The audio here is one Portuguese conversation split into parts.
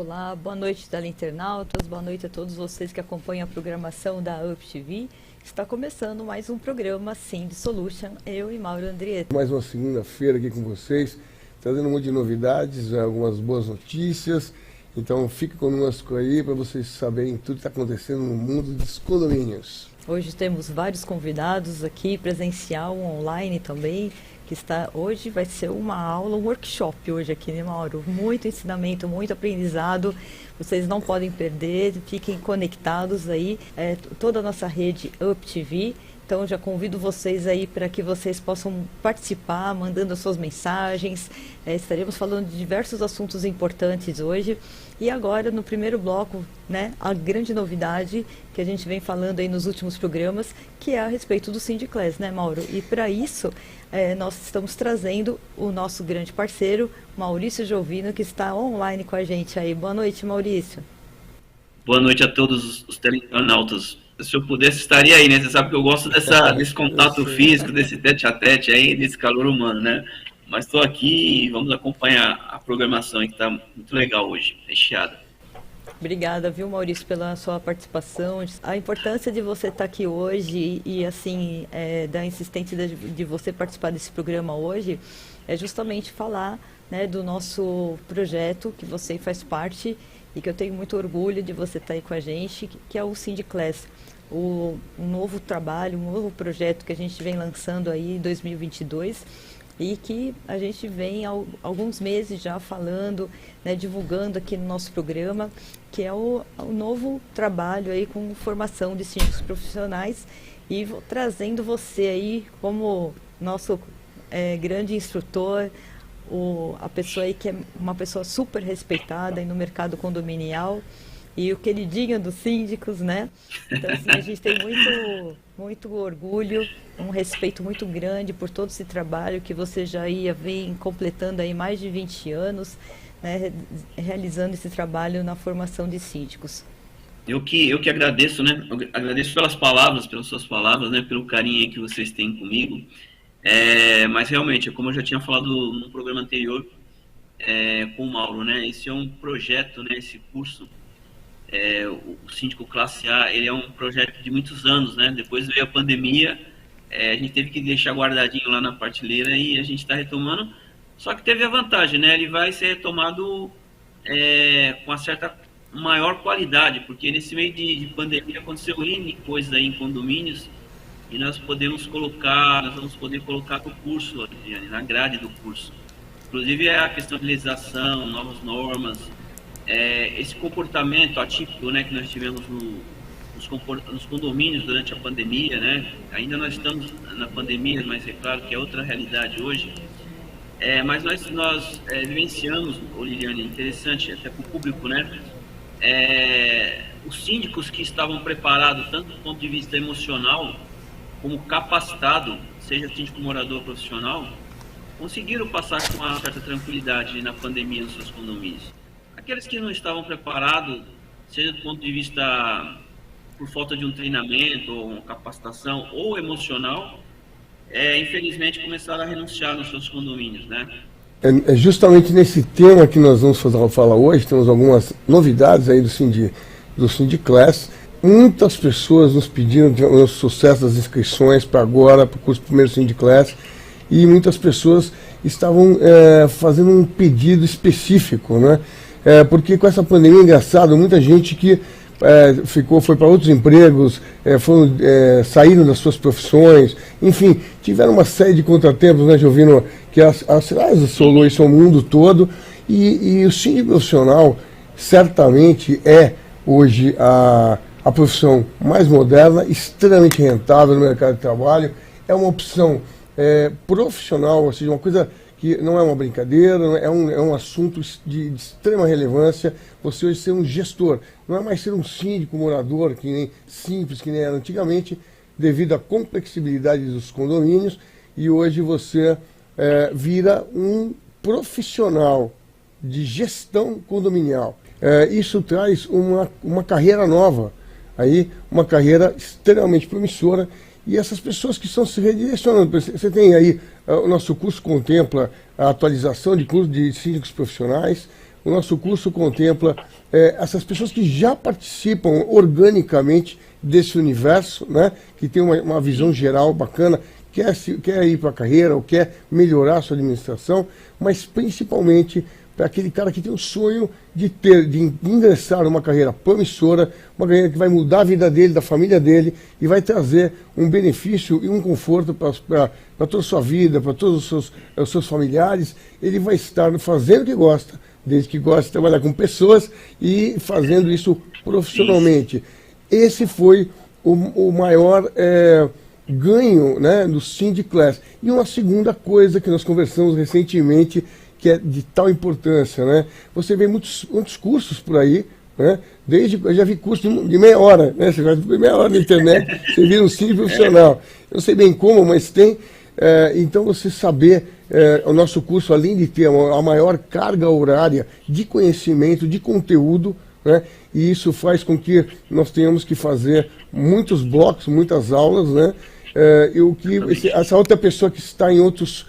Olá, boa noite, teleinternautas, boa noite a todos vocês que acompanham a programação da UP TV. Está começando mais um programa Sind Solution, eu e Mauro Andrietta. Mais uma segunda-feira aqui com vocês, trazendo um monte de novidades, algumas boas notícias. Então fique conosco aí para vocês saberem tudo que está acontecendo no mundo dos condomínios. Hoje temos vários convidados aqui, presencial, online também. Hoje vai ser uma aula, um workshop hoje aqui, né, Mauro? Muito ensinamento, muito aprendizado. Vocês não podem perder, fiquem conectados aí. Toda a nossa rede UP TV. Então, já convido vocês aí para que vocês possam participar, mandando as suas mensagens. Estaremos falando de diversos assuntos importantes hoje. E agora, no primeiro bloco, né, a grande novidade que a gente vem falando aí nos últimos programas, que é a respeito do Sindiclass, né, Mauro? E para isso, nós estamos trazendo o nosso grande parceiro, Maurício Giovino, que está online com a gente aí. Boa noite, Maurício. Boa noite a todos os teleinternautas. Se eu pudesse, estaria aí, né? Você sabe que eu gosto desse contato físico, desse tete-a-tete aí, desse calor humano, né? Mas estou aqui e vamos acompanhar a programação aí, que está muito legal hoje, recheada. Obrigada, viu, Maurício, pela sua participação. A importância de você estar aqui hoje e assim, da insistência de você participar desse programa hoje é justamente falar, né, do nosso projeto que você faz parte e que eu tenho muito orgulho de você estar aí com a gente, que é o Sindiclass. Um novo trabalho, um novo projeto que a gente vem lançando aí em 2022 e que a gente vem há alguns meses já falando, né, divulgando aqui no nosso programa, que é o novo trabalho aí com formação de síndicos profissionais e trazendo você aí como nosso grande instrutor, a pessoa aí que é uma pessoa super respeitada aí no mercado condominial e o queridinho dos síndicos, né? Então, assim, a gente tem muito orgulho, um respeito muito grande por todo esse trabalho que você já vem completando aí mais de 20 anos, né, realizando esse trabalho na formação de síndicos. Eu que agradeço, né? Eu agradeço pelas suas palavras, né? Pelo carinho que vocês têm comigo. Mas realmente, como eu já tinha falado no programa anterior com o Mauro, né? Esse é um projeto, né? Esse curso, o Síndico Classe A, ele é um projeto de muitos anos, né? Depois veio a pandemia, a gente teve que deixar guardadinho lá na prateleira e a gente está retomando. Só que teve a vantagem, né? Ele vai ser retomado com uma certa maior qualidade, porque nesse meio de pandemia aconteceu N coisas aí em condomínios e nós vamos poder colocar no curso, na grade do curso. Inclusive a questão de legislação, novas normas, esse comportamento atípico, né, que nós tivemos nos condomínios durante a pandemia, né? Ainda nós estamos na pandemia, mas é claro que é outra realidade hoje. Mas nós vivenciamos, Liliane, interessante até para o público, né? Os síndicos que estavam preparados, tanto do ponto de vista emocional, como capacitado, seja síndico morador profissional, conseguiram passar com uma certa tranquilidade na pandemia nos seus condomínios. Aqueles que não estavam preparados, seja do ponto de vista por falta de um treinamento, ou uma capacitação, ou emocional, infelizmente começaram a renunciar nos seus condomínios, né? É justamente nesse tema que nós vamos falar hoje. Temos algumas novidades aí do Sindiclass. Muitas pessoas nos pediram o sucesso das inscrições para agora, para o curso primeiro Sindiclass, e muitas pessoas estavam fazendo um pedido específico, né? Porque com essa pandemia é engraçado, muita gente que foi para outros empregos, saíram das suas profissões, enfim, tiveram uma série de contratempos, né, Giovino, que assolou isso ao mundo todo, e o síndico profissional certamente é hoje a profissão mais moderna, extremamente rentável no mercado de trabalho, é uma opção profissional, ou seja, uma coisa que não é uma brincadeira, é um assunto de extrema relevância. Você hoje ser um gestor, não é mais ser um síndico morador, simples, que nem era antigamente, devido à complexibilidade dos condomínios, e hoje você vira um profissional de gestão condominial. Isso traz uma carreira nova, aí, uma carreira extremamente promissora, e essas pessoas que estão se redirecionando. Você tem aí, o nosso curso contempla a atualização de curso de síndicos profissionais, O nosso curso contempla essas pessoas que já participam organicamente desse universo, né, que tem uma visão geral bacana, quer ir para a carreira ou quer melhorar a sua administração, mas principalmente para aquele cara que tem o sonho de ingressar numa carreira promissora, uma carreira que vai mudar a vida dele, da família dele, e vai trazer um benefício e um conforto para toda a sua vida, para todos os seus familiares. Ele vai estar fazendo o que gosta, desde que gosta de trabalhar com pessoas e fazendo isso profissionalmente. Esse foi o maior ganho, né, do Cindy Class. E uma segunda coisa que nós conversamos recentemente, que é de tal importância, né? Você vê muitos cursos por aí, né? Eu já vi curso de meia hora, né? Você vai meia hora na internet, você vira um Cindy profissional. Eu não sei bem como, mas tem. Então você saber, o nosso curso, além de ter a maior carga horária de conhecimento, de conteúdo, né? E isso faz com que nós tenhamos que fazer muitos blocos, muitas aulas, né? Essa outra pessoa que está em outras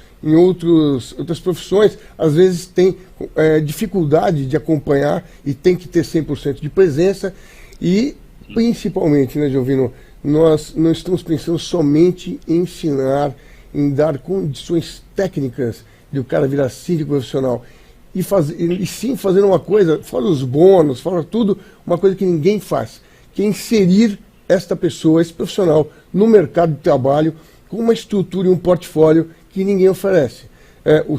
profissões, às vezes tem dificuldade de acompanhar e tem que ter 100% de presença. E, principalmente, né, Giovino, nós não estamos pensando somente em ensinar, em dar condições técnicas de o cara virar síndico profissional, e sim fazer uma coisa, fora os bônus, fora tudo, uma coisa que ninguém faz, que é inserir esta pessoa, esse profissional, no mercado de trabalho, com uma estrutura e um portfólio que ninguém oferece. O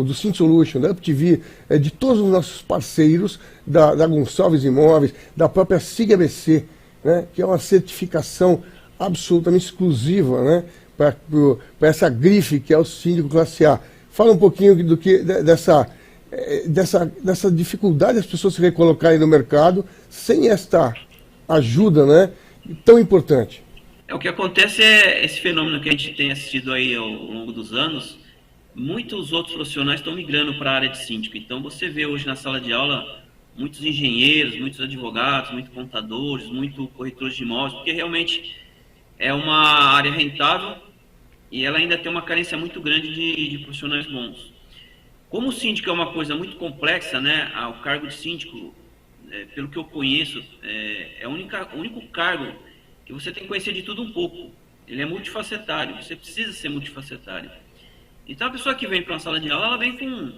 do Cindy Solution, da UpTV, de todos os nossos parceiros, da Gonçalves Imóveis, da própria SIG ABC, né, que é uma certificação absolutamente exclusiva, né, para essa grife que é o síndico classe A. Fala um pouquinho dessa dificuldade das pessoas se recolocarem no mercado sem esta ajuda, né, tão importante. O que acontece é esse fenômeno que a gente tem assistido aí ao longo dos anos. Muitos outros profissionais estão migrando para a área de síndico. Então você vê hoje na sala de aula muitos engenheiros, muitos advogados, muitos contadores, muitos corretores de imóveis, porque realmente é uma área rentável e ela ainda tem uma carência muito grande de profissionais bons. Como o síndico é uma coisa muito complexa, né? O cargo de síndico, pelo que eu conheço, é o único cargo que você tem que conhecer de tudo um pouco. Ele é multifacetário, você precisa ser multifacetário. Então a pessoa que vem para uma sala de aula, ela vem com,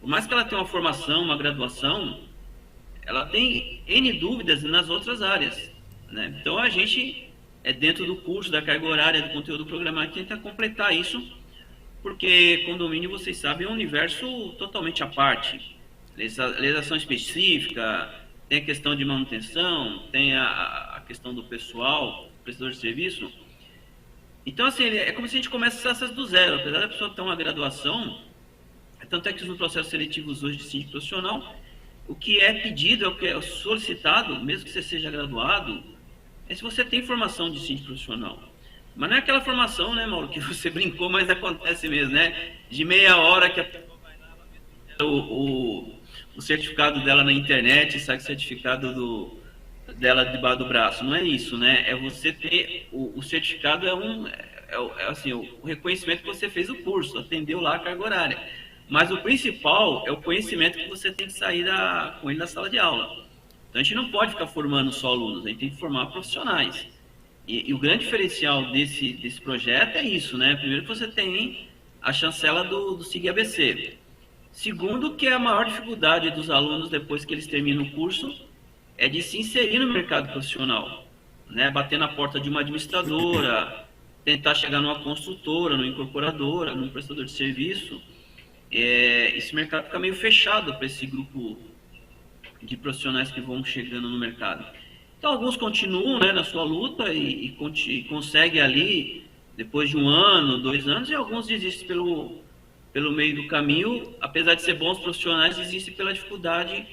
por mais que ela tenha uma formação, uma graduação, ela tem N dúvidas nas outras áreas, né? Então a gente, dentro do curso, da carga horária, do conteúdo programático, tenta completar isso, porque condomínio, vocês sabem, é um universo totalmente à parte. Legislação específica, tem a questão de manutenção, tem a questão do pessoal, prestador de serviço. Então, assim, é como se a gente começasse do zero. Apesar da pessoa ter uma graduação, tanto é que nos processos seletivos hoje de síndico profissional, o que é pedido, o que é solicitado, mesmo que você seja graduado, é se você tem formação de síndico profissional. Mas não é aquela formação, né, Mauro, que você brincou, mas acontece mesmo, né? De meia hora que a pessoa vai lá, o certificado dela na internet, sai o certificado dela debaixo do braço. Não é isso, né? É você ter o certificado, assim, o reconhecimento que você fez o curso, atendeu lá a carga horária. Mas o principal é o conhecimento que você tem que sair com ele da sala de aula. Então a gente não pode ficar formando só alunos, a gente tem que formar profissionais. E o grande diferencial desse projeto é isso, né? Primeiro que você tem a chancela do SIG ABC. Segundo, que a maior dificuldade dos alunos depois que eles terminam o curso é de se inserir no mercado profissional, né? Bater na porta de uma administradora, tentar chegar numa construtora, numa incorporadora, num prestador de serviço. Esse mercado fica meio fechado para esse grupo de profissionais que vão chegando no mercado. Então, alguns continuam, né, na sua luta e conseguem ali, depois de 1 ano, 2 anos, e alguns desistem pelo meio do caminho. Apesar de ser bons profissionais, desistem pela dificuldade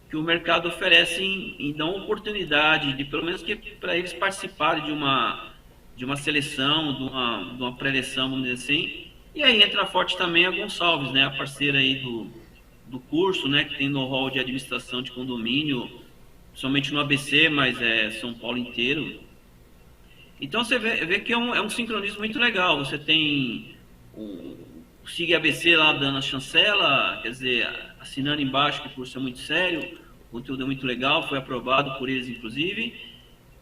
que o mercado oferece em dar uma oportunidade, de pelo menos para eles participarem de uma seleção, de uma pré-eleição, vamos dizer assim. E aí entra forte também a Gonçalves, né, a parceira aí do curso, né, que tem know-how de administração de condomínio, somente no ABC, mas São Paulo inteiro. Então você vê que é um sincronismo muito legal. Você tem o SIG ABC lá dando a chancela, quer dizer, assinando embaixo que o curso é muito sério, o conteúdo é muito legal, foi aprovado por eles, inclusive.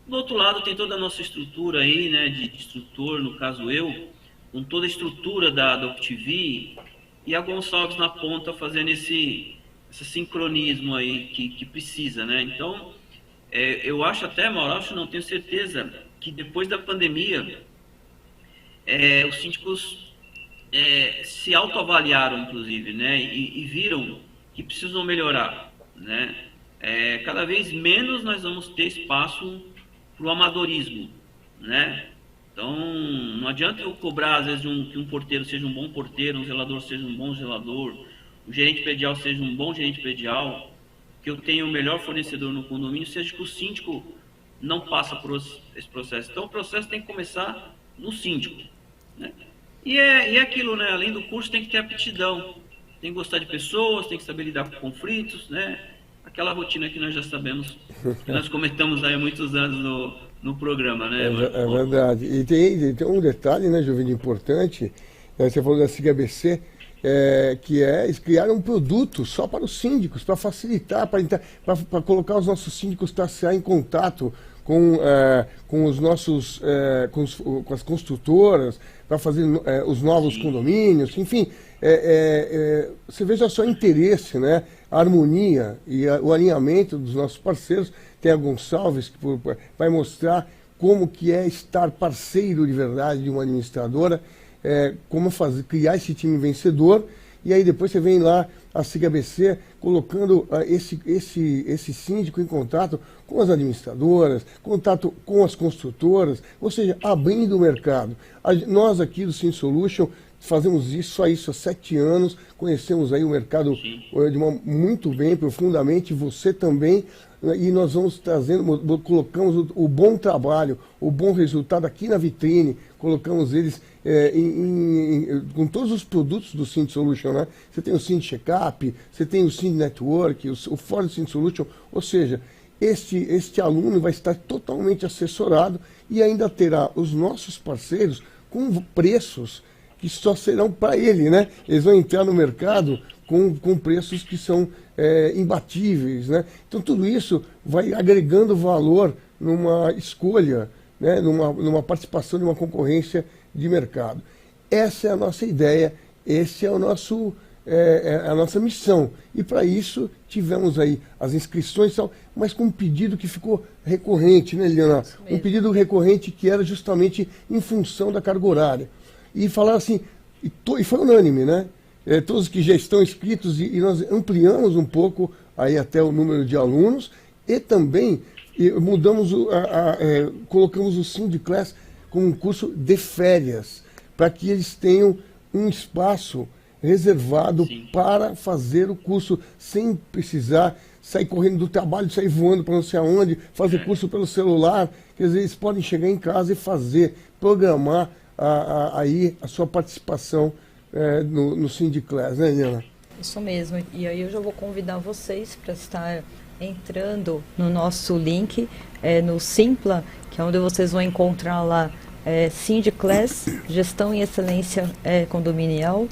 Do outro lado, tem toda a nossa estrutura aí, né, de instrutor, no caso eu, com toda a estrutura da UpTV, e a Gonçalves na ponta fazendo esse sincronismo aí que precisa, né? Então, eu acho até, Mauro, não tenho certeza, que depois da pandemia, os síndicos se autoavaliaram, inclusive, né? E viram que precisam melhorar, né? Cada vez menos nós vamos ter espaço para o amadorismo, né? Então, não adianta eu cobrar, às vezes, que um porteiro seja um bom porteiro, um zelador seja um bom zelador, um gerente predial seja um bom gerente predial, que eu tenha o melhor fornecedor no condomínio, seja que o síndico não passa por esse processo. Então, o processo tem que começar no síndico, né? E é aquilo, né? Além do curso, tem que ter aptidão, tem que gostar de pessoas, tem que saber lidar com conflitos, né? Aquela rotina que nós já sabemos, que nós comentamos aí há muitos anos no programa, né? É verdade. E tem um detalhe, né, Jovem, importante, você falou da SIG ABC, que é criar um produto só para os síndicos, para facilitar, para colocar os nossos síndicos para estar em contato com os nossos, com as construtoras, para fazer os novos condomínios, enfim, você veja só o interesse, né, a harmonia e o alinhamento dos nossos parceiros. Tem a Gonçalves que vai mostrar como que é estar parceiro de verdade de uma administradora, como criar esse time vencedor, e aí depois você vem lá a SIG ABC colocando esse síndico em contato com as administradoras, contato com as construtoras, ou seja, abrindo o mercado. Nós aqui do Sim Solution fazemos isso há 7 anos, conhecemos aí o mercado muito bem, profundamente, você também, e nós vamos colocamos o bom trabalho, o bom resultado aqui na vitrine, colocamos eles com todos os produtos do Sim Solution, né? Você tem o Sim Checkup, você tem o Sim Network, o Ford Sim Solution, ou seja, este aluno vai estar totalmente assessorado e ainda terá os nossos parceiros com preços que só serão para ele, né? Eles vão entrar no mercado com preços que são imbatíveis, né? Então tudo isso vai agregando valor numa escolha, né? numa participação de uma concorrência de mercado. Essa é a nossa ideia, esse é a nossa missão. E para isso tivemos aí as inscrições, mas com um pedido que ficou recorrente, né, Liliana? Um pedido recorrente que era justamente em função da carga horária. E falaram assim, e foi unânime, né? Todos que já estão inscritos, e nós ampliamos um pouco aí até o número de alunos, e também mudamos, colocamos o Sim de Class como um curso de férias, para que eles tenham um espaço reservado para fazer o curso, sem precisar sair correndo do trabalho, sair voando para não sei aonde, fazer curso pelo celular. Quer dizer, eles podem chegar em casa e programar aí a sua participação no Sim de Class, né, Eliana? Isso mesmo. E aí eu já vou convidar vocês para estar entrando no nosso link, no Simpla, que é onde vocês vão encontrar lá Sim de Class, Gestão e Excelência Condominial,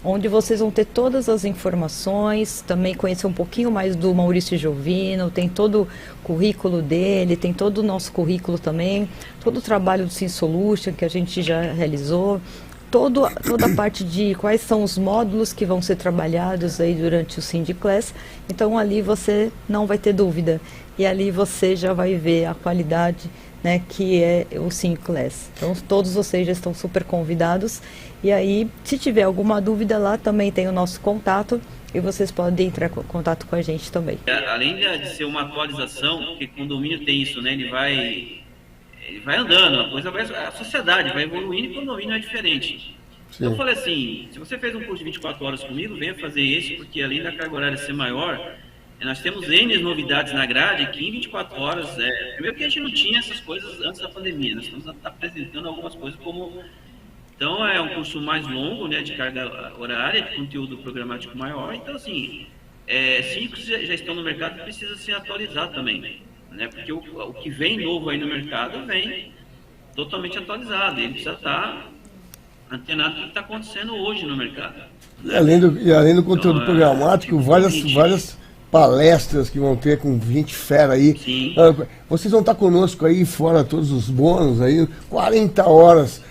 onde vocês vão ter todas as informações, também conhecer um pouquinho mais do Maurício Giovino, tem todo o currículo dele, tem todo o nosso currículo também, todo o trabalho do Sim Solution que a gente já realizou, toda a parte de quais são os módulos que vão ser trabalhados aí durante o Sim de Class. Então ali você não vai ter dúvida, e ali você já vai ver a qualidade, né, que é o Sim Class. Então todos vocês já estão super convidados, e aí se tiver alguma dúvida lá também tem o nosso contato, e vocês podem entrar em contato com a gente também. Além de ser uma atualização, porque condomínio tem isso, né, ele vai andando, a sociedade vai evoluindo e condomínio é diferente. Sim. Então eu falei assim, se você fez um curso de 24 horas comigo, venha fazer esse, porque além da carga horária ser maior, nós temos N novidades na grade que em 24 horas, primeiro que a gente não tinha essas coisas antes da pandemia, nós estamos apresentando algumas coisas como... Então é um curso mais longo, né, de carga horária, de conteúdo programático maior, então assim, síndicos já estão no mercado e precisa se atualizar também, né, porque o que vem novo aí no mercado vem totalmente atualizado, ele precisa estar antenado com o que está acontecendo hoje no mercado. E além do conteúdo programático, várias palestras que vão ter com gente fera aí. Sim. Vocês vão estar conosco aí, fora todos os bônus aí, 40 horas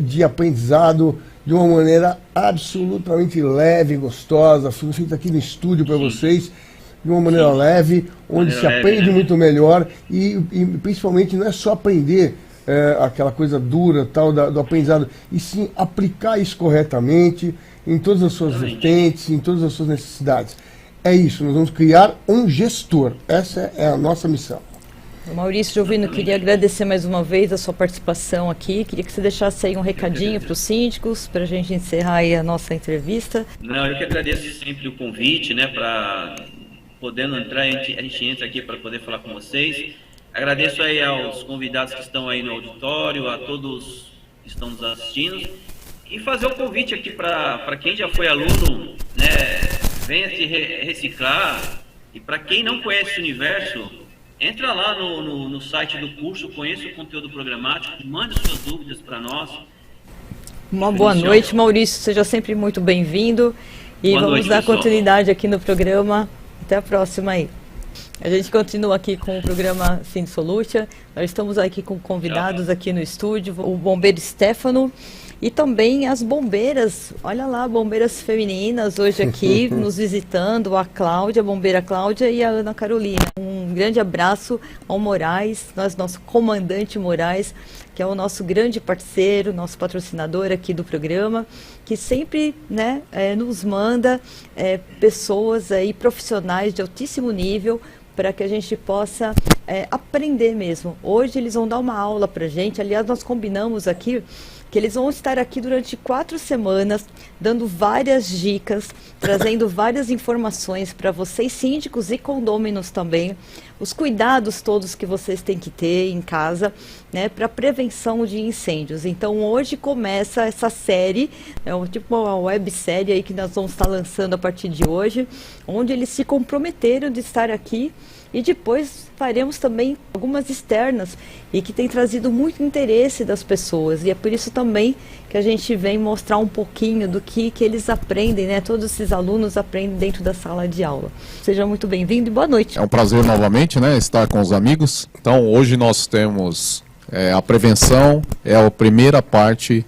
de aprendizado de uma maneira absolutamente leve, gostosa, feita aqui no estúdio para vocês, de uma maneira leve, onde se aprende muito melhor e principalmente não é só aprender aquela coisa dura tal do aprendizado, e sim aplicar isso corretamente em todas as suas vertentes, em todas as suas necessidades. É isso, nós vamos criar um gestor. Essa é a nossa missão. Maurício Giovino, queria agradecer mais uma vez a sua participação aqui. Queria que você deixasse aí um recadinho para os síndicos, para a gente encerrar aí a nossa entrevista. Não, eu que agradeço sempre o convite, né, para podendo entrar, a gente entra aqui para poder falar com vocês. Agradeço aí aos convidados que estão aí no auditório, a todos que estão nos assistindo, e fazer o convite aqui para quem já foi aluno, né, venha se reciclar, e para quem não conhece o universo, entra lá no site do curso, conheça o conteúdo programático, mande suas dúvidas para nós. Uma boa noite, Maurício, seja sempre muito bem-vindo, e vamos dar continuidade aqui no programa. Até a próxima aí. A gente continua aqui com o programa SyndiSolution. Nós estamos aqui com convidados aqui no estúdio, o bombeiro Stefano e também as bombeiras, olha lá, bombeiras femininas hoje aqui nos visitando, a Cláudia, a bombeira Cláudia e a Ana Carolina. Um grande abraço ao Moraes, nosso comandante Moraes, que é o nosso grande parceiro, nosso patrocinador aqui do programa, que sempre, né, nos manda pessoas aí, profissionais de altíssimo nível, para que a gente possa aprender mesmo. Hoje eles vão dar uma aula para a gente, aliás, nós combinamos aqui que eles vão estar aqui durante 4 semanas, dando várias dicas, trazendo várias informações para vocês, síndicos e condôminos também, os cuidados todos que vocês têm que ter em casa, né, para prevenção de incêndios. Então, hoje começa essa série, tipo uma websérie aí que nós vamos estar lançando a partir de hoje, onde eles se comprometeram de estar aqui. E depois faremos também algumas externas e que tem trazido muito interesse das pessoas. E é por isso também que a gente vem mostrar um pouquinho do que eles aprendem, né? Todos esses alunos aprendem dentro da sala de aula. Seja muito bem-vindo e boa noite. É um prazer novamente, né, estar com os amigos. Então, hoje nós temos a prevenção, é a primeira parte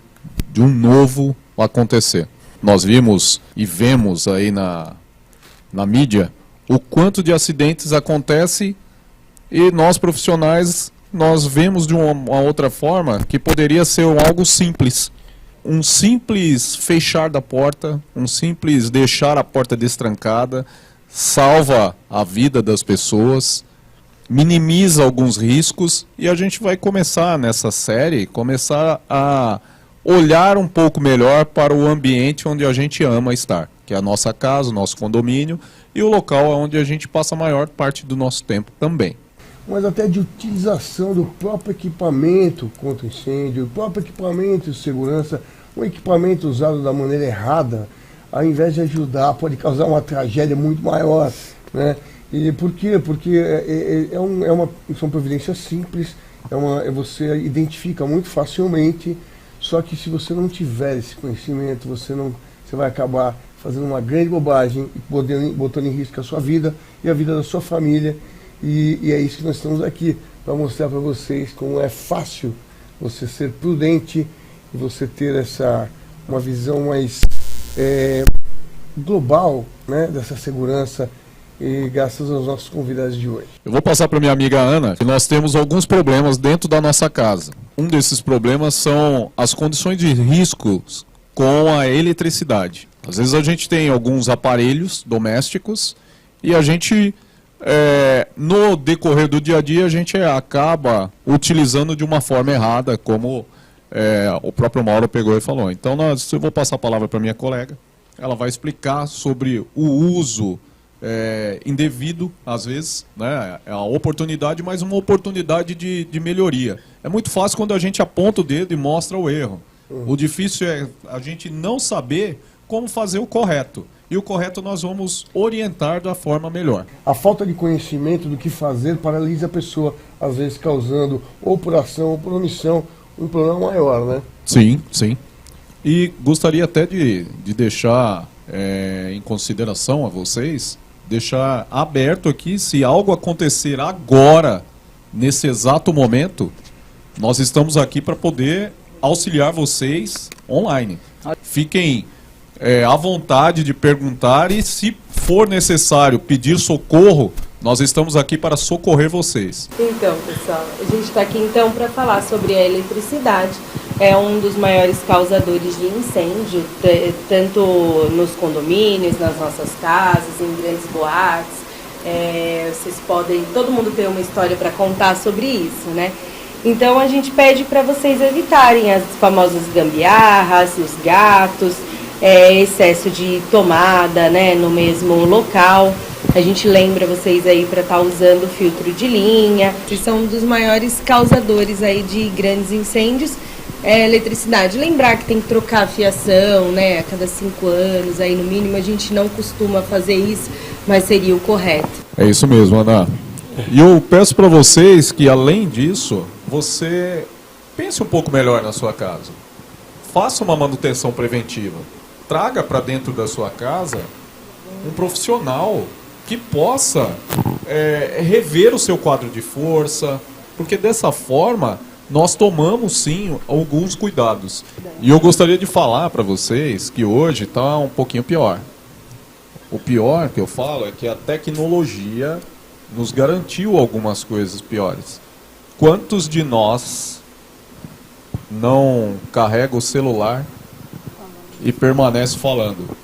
de um novo acontecer. Nós vimos e vemos aí na mídia o quanto de acidentes acontece e nós profissionais, nós vemos de uma outra forma que poderia ser algo simples. Um simples fechar da porta, um simples deixar a porta destrancada, salva a vida das pessoas, minimiza alguns riscos e a gente vai começar nessa série, a olhar um pouco melhor para o ambiente onde a gente ama estar, que é a nossa casa, o nosso condomínio, e o local onde a gente passa a maior parte do nosso tempo também. Mas até de utilização do próprio equipamento contra incêndio, o próprio equipamento de segurança, um equipamento usado da maneira errada, ao invés de ajudar, pode causar uma tragédia muito maior, né? E por quê? Porque são providências simples, você identifica muito facilmente, só que se você não tiver esse conhecimento, você vai acabar fazendo uma grande bobagem e botando em risco a sua vida e a vida da sua família. E é isso que nós estamos aqui, para mostrar para vocês como é fácil você ser prudente e você ter uma visão mais global, né, dessa segurança, e graças aos nossos convidados de hoje. Eu vou passar para minha amiga Ana que nós temos alguns problemas dentro da nossa casa. Um desses problemas são as condições de riscos com a eletricidade. Às vezes a gente tem alguns aparelhos domésticos e a gente, no decorrer do dia a dia, a gente acaba utilizando de uma forma errada, como o próprio Mauro pegou e falou. Então eu vou passar a palavra para minha colega. Ela vai explicar sobre o uso indevido, às vezes, né? É a oportunidade, mas uma oportunidade de melhoria. É muito fácil quando a gente aponta o dedo e mostra o erro. O difícil é a gente não saber como fazer o correto. E o correto nós vamos orientar da forma melhor. A falta de conhecimento do que fazer paralisa a pessoa, às vezes causando, ou por ação ou por omissão, um problema maior, né? Sim, sim. E gostaria até de deixar em consideração a vocês, deixar aberto aqui, se algo acontecer agora, nesse exato momento, nós estamos aqui para poder auxiliar vocês online. Fiquem à vontade de perguntar e, se for necessário pedir socorro, nós estamos aqui para socorrer vocês. Então, pessoal, a gente está aqui então para falar sobre a eletricidade. É um dos maiores causadores de incêndio, tanto nos condomínios, nas nossas casas, em grandes boates. Vocês podem, todo mundo tem uma história para contar sobre isso, né? Então a gente pede para vocês evitarem as famosas gambiarras, os gatos, excesso de tomada, né, no mesmo local. A gente lembra vocês aí para estar usando filtro de linha. Que são um dos maiores causadores aí de grandes incêndios. Eletricidade. Lembrar que tem que trocar a fiação, né, a cada 5 anos, aí no mínimo. A gente não costuma fazer isso, mas seria o correto. É isso mesmo, Ana. E eu peço para vocês que, além disso, você pense um pouco melhor na sua casa. Faça uma manutenção preventiva. Traga para dentro da sua casa um profissional que possa rever o seu quadro de força, porque dessa forma nós tomamos sim alguns cuidados. E eu gostaria de falar para vocês que hoje está um pouquinho pior. O pior que eu falo é que a tecnologia nos garantiu algumas coisas piores. Quantos de nós não carrega o celular e permanece falando?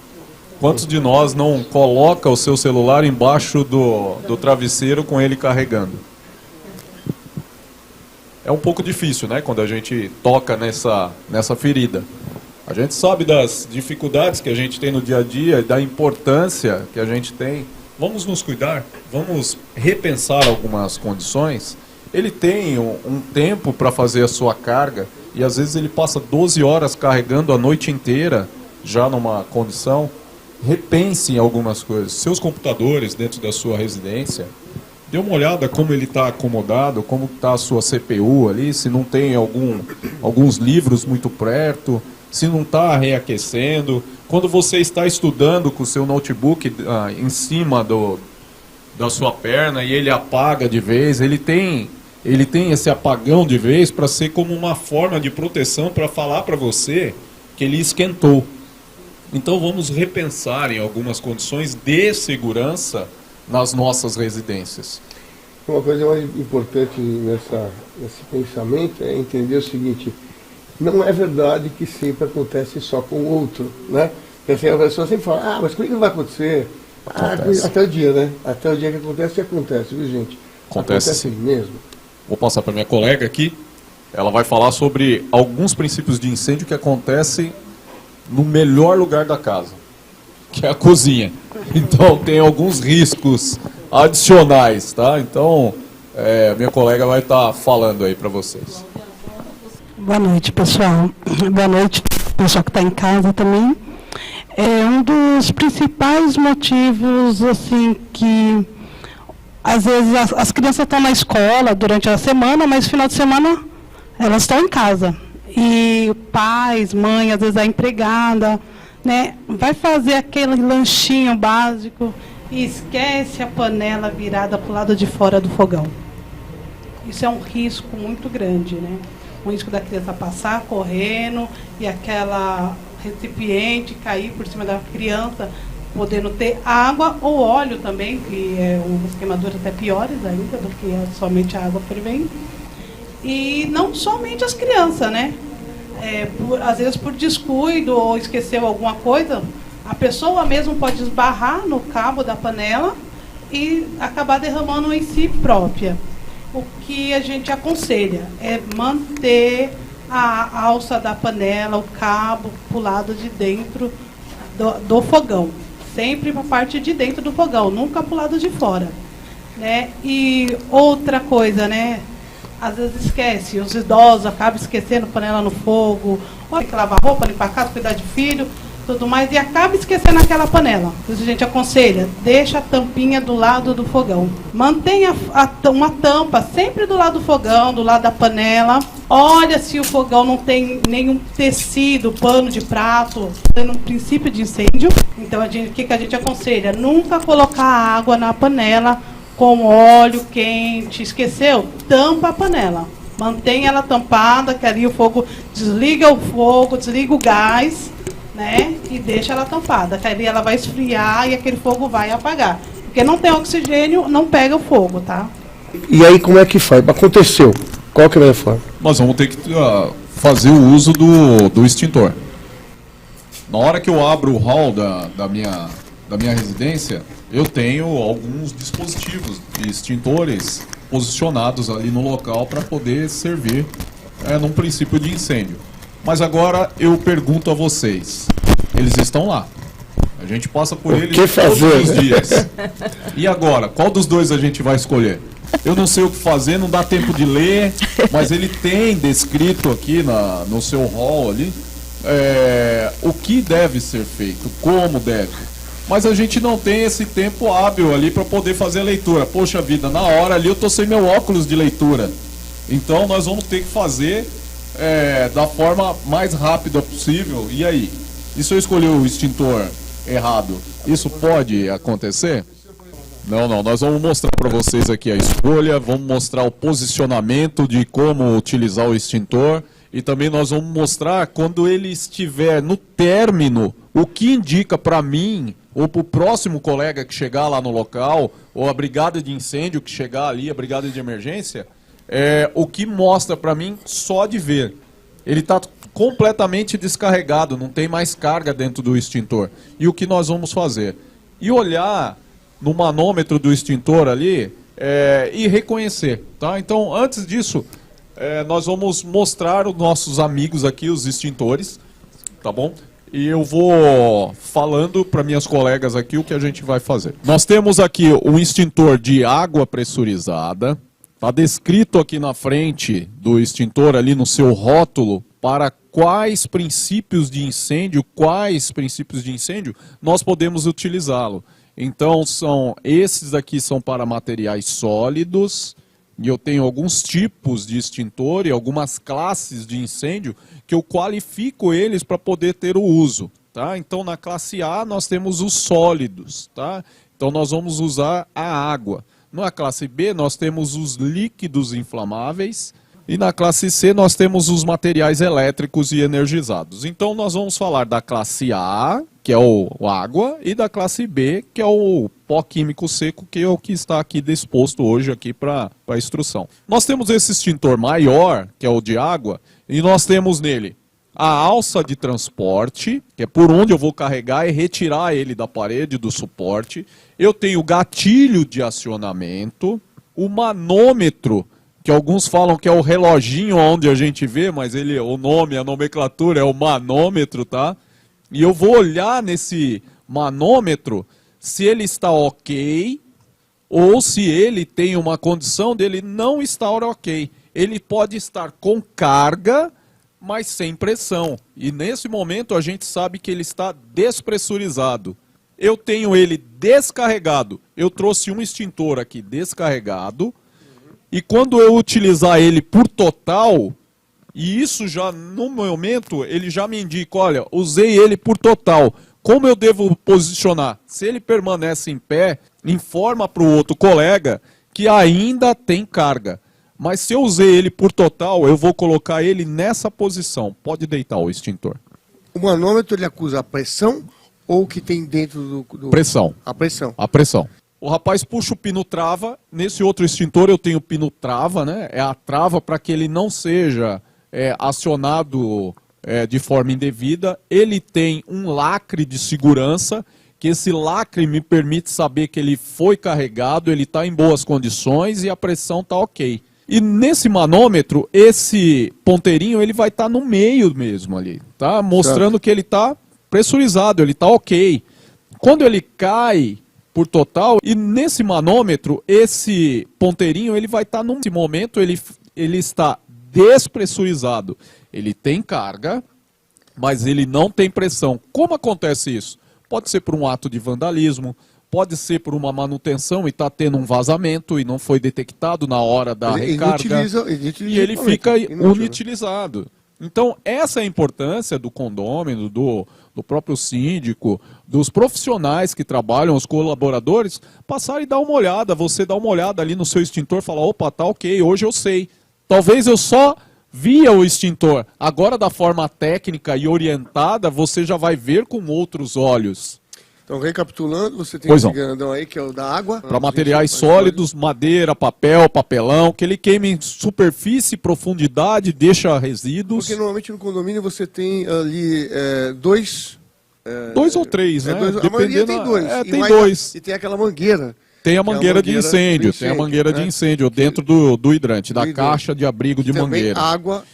Quantos de nós não coloca o seu celular embaixo do travesseiro com ele carregando? É um pouco difícil, né, quando a gente toca nessa ferida. A gente sabe das dificuldades que a gente tem no dia a dia, da importância que a gente tem. Vamos nos cuidar, vamos repensar algumas condições. Ele tem um tempo para fazer a sua carga e às vezes ele passa 12 horas carregando a noite inteira, já numa condição. Repense em algumas coisas. Seus computadores dentro da sua residência, dê uma olhada como ele está acomodado, como está a sua CPU ali, se não tem alguns livros muito perto, se não está reaquecendo. Quando você está estudando com o seu notebook em cima da sua perna e ele apaga de vez, ele tem esse apagão de vez para ser como uma forma de proteção para falar para você que ele esquentou. Então vamos repensar em algumas condições de segurança nas nossas residências. Uma coisa mais importante nesse pensamento é entender o seguinte: não é verdade que sempre acontece só com o outro, né? Porque assim, a pessoa sempre fala, mas comigo não vai acontecer. Até o dia, né? Até o dia que acontece, viu, gente? Acontece mesmo. Vou passar para minha colega aqui. Ela vai falar sobre alguns princípios de incêndio que acontecem no melhor lugar da casa, que é a cozinha. Então tem alguns riscos adicionais, tá? Então minha colega vai estar falando aí para vocês. Boa noite, pessoal. Boa noite, pessoal que está em casa também. Um dos principais motivos, assim, que às vezes as crianças estão na escola durante a semana, mas no final de semana elas estão em casa. E pais, mãe, às vezes a empregada, né, vai fazer aquele lanchinho básico e esquece a panela virada para o lado de fora do fogão. Isso é um risco muito grande, né? Um risco da criança passar correndo e aquela recipiente cair por cima da criança, podendo ter água ou óleo também, que é uns queimadores até piores ainda do que somente a água fervendo. E não somente as crianças, né? Às vezes por descuido ou esqueceu alguma coisa, a pessoa mesmo pode esbarrar no cabo da panela e acabar derramando em si própria. O que a gente aconselha é manter a alça da panela, o cabo, para o lado de dentro do fogão. Sempre para a parte de dentro do fogão, nunca para o lado de fora. Né? E outra coisa, né? Às vezes esquece, os idosos acabam esquecendo panela no fogo, ou tem que lavar roupa, limpar a casa, cuidar de filho, tudo mais, e acaba esquecendo aquela panela. Por isso a gente aconselha, deixa a tampinha do lado do fogão. Mantenha uma tampa sempre do lado do fogão, do lado da panela. Olha se o fogão não tem nenhum tecido, pano de prato, dando um princípio de incêndio. Então, o que a gente aconselha? Nunca colocar água na panela com óleo quente. Esqueceu? Tampa a panela. Mantenha ela tampada, que ali o fogo, desliga o fogo, desliga o gás, né? E deixa ela tampada, que ali ela vai esfriar e aquele fogo vai apagar. Porque não tem oxigênio, não pega o fogo, tá? E aí como é que faz? Aconteceu. Qual que é a reforma? Nós vamos ter que fazer o uso do extintor. Na hora que eu abro o hall da minha residência, eu tenho alguns dispositivos de extintores posicionados ali no local para poder servir num princípio de incêndio. Mas agora eu pergunto a vocês, eles estão lá. A gente passa por eles todos os dias. E agora, qual dos dois a gente vai escolher? Eu não sei o que fazer, não dá tempo de ler, mas ele tem descrito aqui no seu hall ali o que deve ser feito, como deve. Mas a gente não tem esse tempo hábil ali para poder fazer a leitura. Poxa vida, na hora ali eu tô sem meu óculos de leitura. Então nós vamos ter que fazer da forma mais rápida possível. E aí? E se eu escolher o extintor errado, isso pode acontecer? Não, nós vamos mostrar para vocês aqui a escolha, vamos mostrar o posicionamento de como utilizar o extintor e também nós vamos mostrar quando ele estiver no término, o que indica para mim ou para o próximo colega que chegar lá no local, ou a brigada de incêndio que chegar ali, a brigada de emergência, o que mostra para mim só de ver. Ele está completamente descarregado, não tem mais carga dentro do extintor. E o que nós vamos fazer? E olhar no manômetro do extintor ali e reconhecer. Tá? Então, antes disso, nós vamos mostrar aos nossos amigos aqui os extintores, tá bom? E eu vou falando para minhas colegas aqui o que a gente vai fazer. Nós temos aqui um extintor de água pressurizada. Está descrito aqui na frente do extintor, ali no seu rótulo, para quais princípios de incêndio nós podemos utilizá-lo. Então, esses aqui são para materiais sólidos, e eu tenho alguns tipos de extintor e algumas classes de incêndio que eu qualifico eles para poder ter o uso. Tá? Então, na classe A, nós temos os sólidos. Tá? Então, nós vamos usar a água. Na classe B, nós temos os líquidos inflamáveis. E na classe C, nós temos os materiais elétricos e energizados. Então, nós vamos falar da classe A, que é o água, e da classe B, que é o pó químico seco, que é o que está aqui disposto hoje aqui para a instrução. Nós temos esse extintor maior, que é o de água, e nós temos nele a alça de transporte, que é por onde eu vou carregar e retirar ele da parede do suporte. Eu tenho o gatilho de acionamento, o manômetro, que alguns falam que é o reloginho onde a gente vê, mas o nome, a nomenclatura é o manômetro, tá? E eu vou olhar nesse manômetro se ele está ok ou se ele tem uma condição dele não estar ok. Ele pode estar com carga, mas sem pressão. E nesse momento a gente sabe que ele está despressurizado. Eu tenho ele descarregado. Eu trouxe um extintor aqui descarregado. E quando eu utilizar ele por total, e isso já no momento, ele já me indica, olha, usei ele por total. Como eu devo posicionar? Se ele permanece em pé, informa para o outro colega que ainda tem carga. Mas se eu usei ele por total, eu vou colocar ele nessa posição. Pode deitar o extintor. O manômetro ele acusa a pressão ou o que tem dentro do... Pressão. A pressão. A pressão. O rapaz puxa o pino trava, nesse outro extintor eu tenho o pino trava, né? É a trava para que ele não seja acionado de forma indevida. Ele tem um lacre de segurança, que esse lacre me permite saber que ele foi carregado, ele está em boas condições e a pressão está ok. E nesse manômetro, esse ponteirinho ele vai estar no meio mesmo ali, tá? Mostrando certo. Que ele está pressurizado, ele está ok. Quando ele cai por total, e nesse manômetro, esse ponteirinho ele vai estar nesse momento, ele está despressurizado. Ele tem carga, mas ele não tem pressão. Como acontece isso? Pode ser por um ato de vandalismo, pode ser por uma manutenção e está tendo um vazamento e não foi detectado na hora da recarga. E ele fica inutilizado. Então, essa é a importância do condômino, do próprio síndico, dos profissionais que trabalham, os colaboradores, passar e dar uma olhada. Você dá uma olhada ali no seu extintor e fala, opa, tá ok, hoje eu sei. Talvez eu só via o extintor. Agora, da forma técnica e orientada, você já vai ver com outros olhos. Então, recapitulando, você tem esse grandão aí, que é o da água. Para materiais sólidos, madeira, papel, papelão, que ele queime em superfície, profundidade, deixa resíduos. Porque normalmente no condomínio você tem ali dois... dois ou três, né? A maioria tem dois. Tem dois. E tem aquela mangueira. Tem a mangueira de incêndio, tem a mangueira de incêndio dentro do hidrante, da caixa de abrigo de mangueira. Água,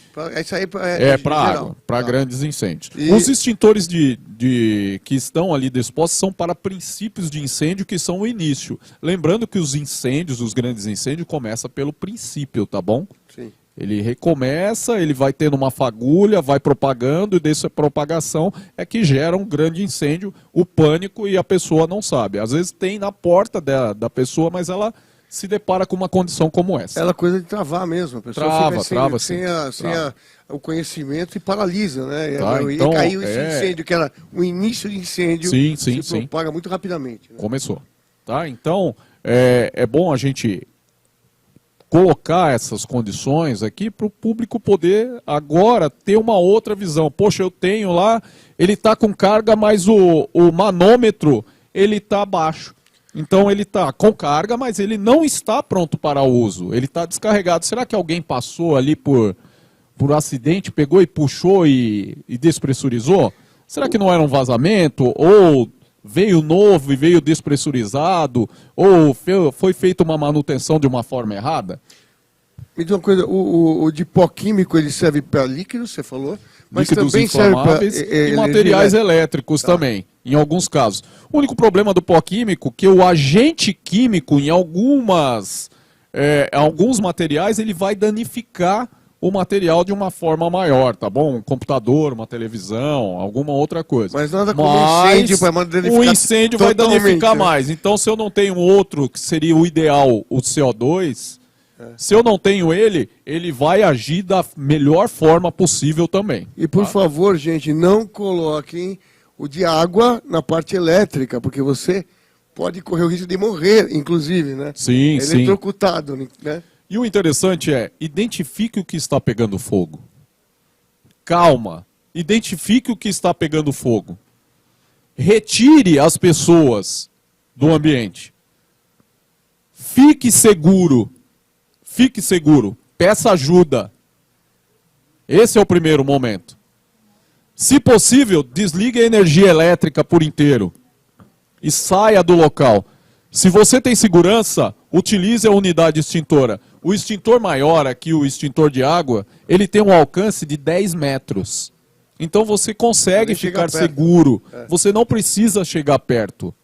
isso aí para água, para grandes incêndios. Os extintores que estão ali dispostos são para princípios de incêndio, que são o início. Lembrando que os incêndios, os grandes incêndios, começam pelo princípio, tá bom? Sim. Ele recomeça, ele vai tendo uma fagulha, vai propagando, e dessa propagação é que gera um grande incêndio, o pânico, e a pessoa não sabe. Às vezes tem na porta da pessoa, mas ela se depara com uma condição como essa. Ela coisa de travar mesmo, a pessoa fica sem o conhecimento e paralisa, né? Então, e caiu esse incêndio, que era o início de incêndio, se propaga muito rapidamente. Né? Começou. Tá? Então, é bom a gente colocar essas condições aqui para o público poder agora ter uma outra visão. Poxa, eu tenho lá, ele está com carga, mas o manômetro ele está baixo. Então ele está com carga, mas ele não está pronto para uso. Ele está descarregado. Será que alguém passou ali por acidente, pegou e puxou e despressurizou? Será que não era um vazamento? Ou veio novo e veio despressurizado? Ou foi feita uma manutenção de uma forma errada? Me diz uma coisa, o de pó químico ele serve para líquidos, você falou? Mas líquidos também inflamáveis serve para e materiais elétricos também, em alguns casos. O único problema do pó químico é que o agente químico, em alguns materiais, ele vai danificar o material de uma forma maior, tá bom? Um computador, uma televisão, alguma outra coisa. Mas nada como incêndio para danificar. O incêndio vai danificar mais. Então, se eu não tenho outro, que seria o ideal, o CO2, se eu não tenho ele vai agir da melhor forma possível também. E por favor, gente, não coloquem o de água na parte elétrica, porque você pode correr o risco de morrer, inclusive, né? Sim, eletrocutado, né? E o interessante é, identifique o que está pegando fogo. Calma, identifique o que está pegando fogo. Retire as pessoas do ambiente. Fique seguro. Fique seguro. Peça ajuda. Esse é o primeiro momento. Se possível, desligue a energia elétrica por inteiro. E saia do local. Se você tem segurança, utilize a unidade extintora. O extintor maior, aqui o extintor de água, ele tem um alcance de 10 metros. Então você consegue ficar seguro. Você não precisa chegar perto.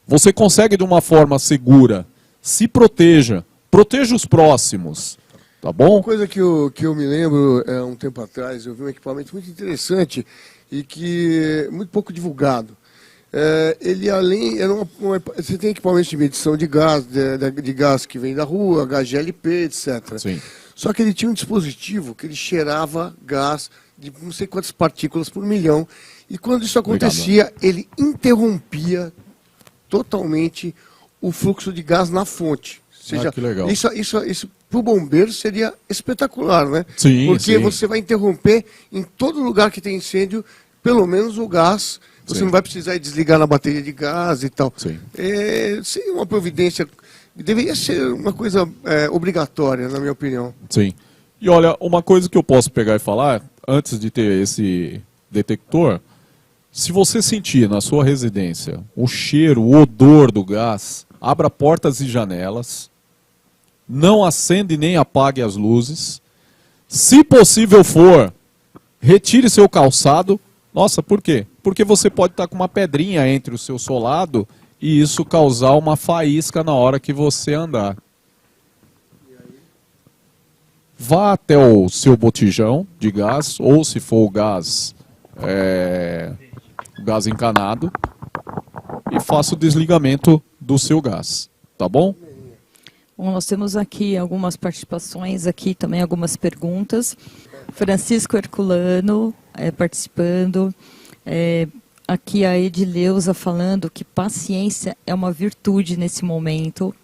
Você consegue de uma forma segura. Se proteja. Proteja os próximos. Tá bom? Uma coisa que eu me lembro, um tempo atrás, eu vi um equipamento muito interessante e que é muito pouco divulgado. Ele além você tem equipamentos de medição de gás que vem da rua, HGLP, etc. Sim. Só que ele tinha um dispositivo que ele cheirava gás de não sei quantas partículas por milhão, e quando isso acontecia, ele interrompia totalmente o fluxo de gás na fonte. Ou seja, que legal. Isso para o bombeiro seria espetacular, né? Sim, porque você vai interromper em todo lugar que tem incêndio, pelo menos o gás. Você não vai precisar desligar na bateria de gás e tal. Sim. Seria uma providência, deveria ser uma coisa obrigatória, na minha opinião. Sim. E olha, uma coisa que eu posso pegar e falar, antes de ter esse detector, se você sentir na sua residência o cheiro, o odor do gás, abra portas e janelas, não acende nem apague as luzes. Se possível for, retire seu calçado. Nossa, por quê? Porque você pode estar com uma pedrinha entre o seu solado e isso causar uma faísca na hora que você andar. Vá até o seu botijão de gás, ou se for o gás gás encanado e faço o desligamento do seu gás, tá bom? Bom, nós temos aqui algumas participações, aqui também algumas perguntas. Francisco Herculano participando, aqui a Edileuza falando que paciência é uma virtude nesse momento.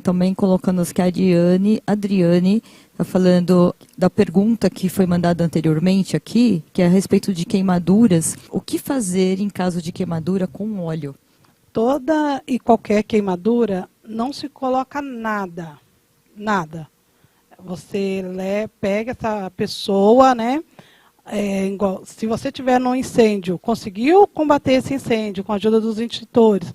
Também colocando aqui a Adriane está falando da pergunta que foi mandada anteriormente aqui, que é a respeito de queimaduras. O que fazer em caso de queimadura com óleo? Toda e qualquer queimadura, não se coloca nada. Você pega essa pessoa, né? Se você tiver num incêndio, conseguiu combater esse incêndio com a ajuda dos extintores,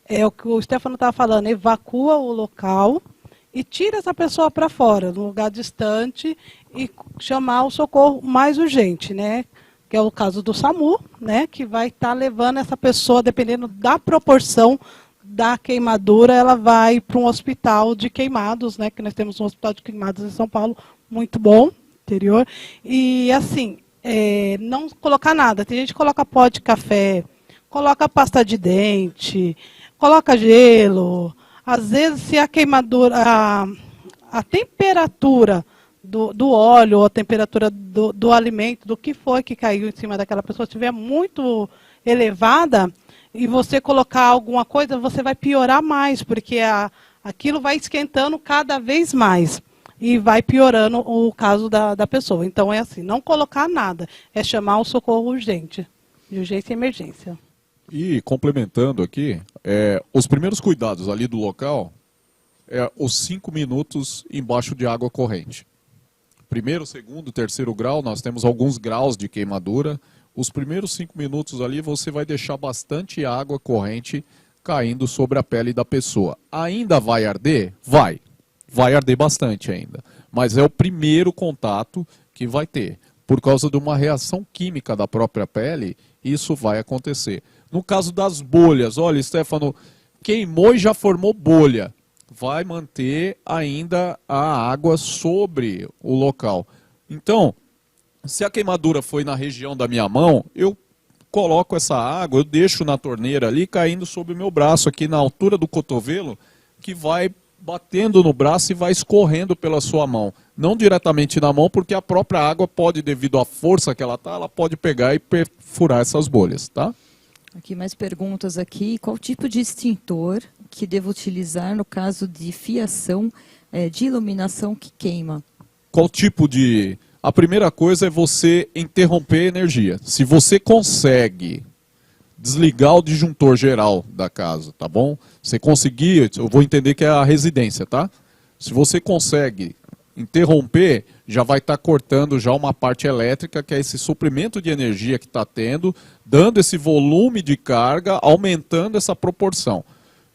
é o que o Stefano estava falando, evacua o local e tira essa pessoa para fora, num lugar distante, e chamar o socorro mais urgente, né? Que é o caso do SAMU, né? Que vai estar levando essa pessoa, dependendo da proporção da queimadura, ela vai para um hospital de queimados, né? Que nós temos um hospital de queimados em São Paulo, muito bom, interior. E assim, não colocar nada. Tem gente que coloca pó de café, coloca pasta de dente, coloca gelo. Às vezes, se a queimadura, a temperatura do óleo, ou a temperatura do alimento, do que foi que caiu em cima daquela pessoa, estiver muito elevada, e você colocar alguma coisa, você vai piorar mais, porque aquilo vai esquentando cada vez mais. E vai piorando o caso da pessoa. Então, é assim, não colocar nada. É chamar o socorro urgente. De urgência e emergência. E, complementando aqui, os primeiros cuidados ali do local, os 5 minutos embaixo de água corrente. Primeiro, segundo, terceiro grau, nós temos alguns graus de queimadura. Os primeiros 5 minutos ali, você vai deixar bastante água corrente caindo sobre a pele da pessoa. Ainda vai arder? Vai. Vai arder bastante ainda, mas é o primeiro contato que vai ter. Por causa de uma reação química da própria pele, isso vai acontecer. No caso das bolhas, olha, Stefano, queimou e já formou bolha. Vai manter ainda a água sobre o local. Então, se a queimadura foi na região da minha mão, eu coloco essa água, eu deixo na torneira ali, caindo sobre o meu braço, aqui na altura do cotovelo, que vai batendo no braço e vai escorrendo pela sua mão. Não diretamente na mão, porque a própria água pode, devido à força que ela pode pegar e perfurar essas bolhas, tá? Aqui mais perguntas aqui. Qual tipo de extintor que devo utilizar no caso de fiação de iluminação que queima? Qual tipo de... A primeira coisa é você interromper a energia. Se você consegue desligar o disjuntor geral da casa, tá bom? Você conseguir, eu vou entender que é a residência, tá? Se você consegue interromper, já vai estar cortando já uma parte elétrica, que é esse suprimento de energia que está tendo, dando esse volume de carga, aumentando essa proporção.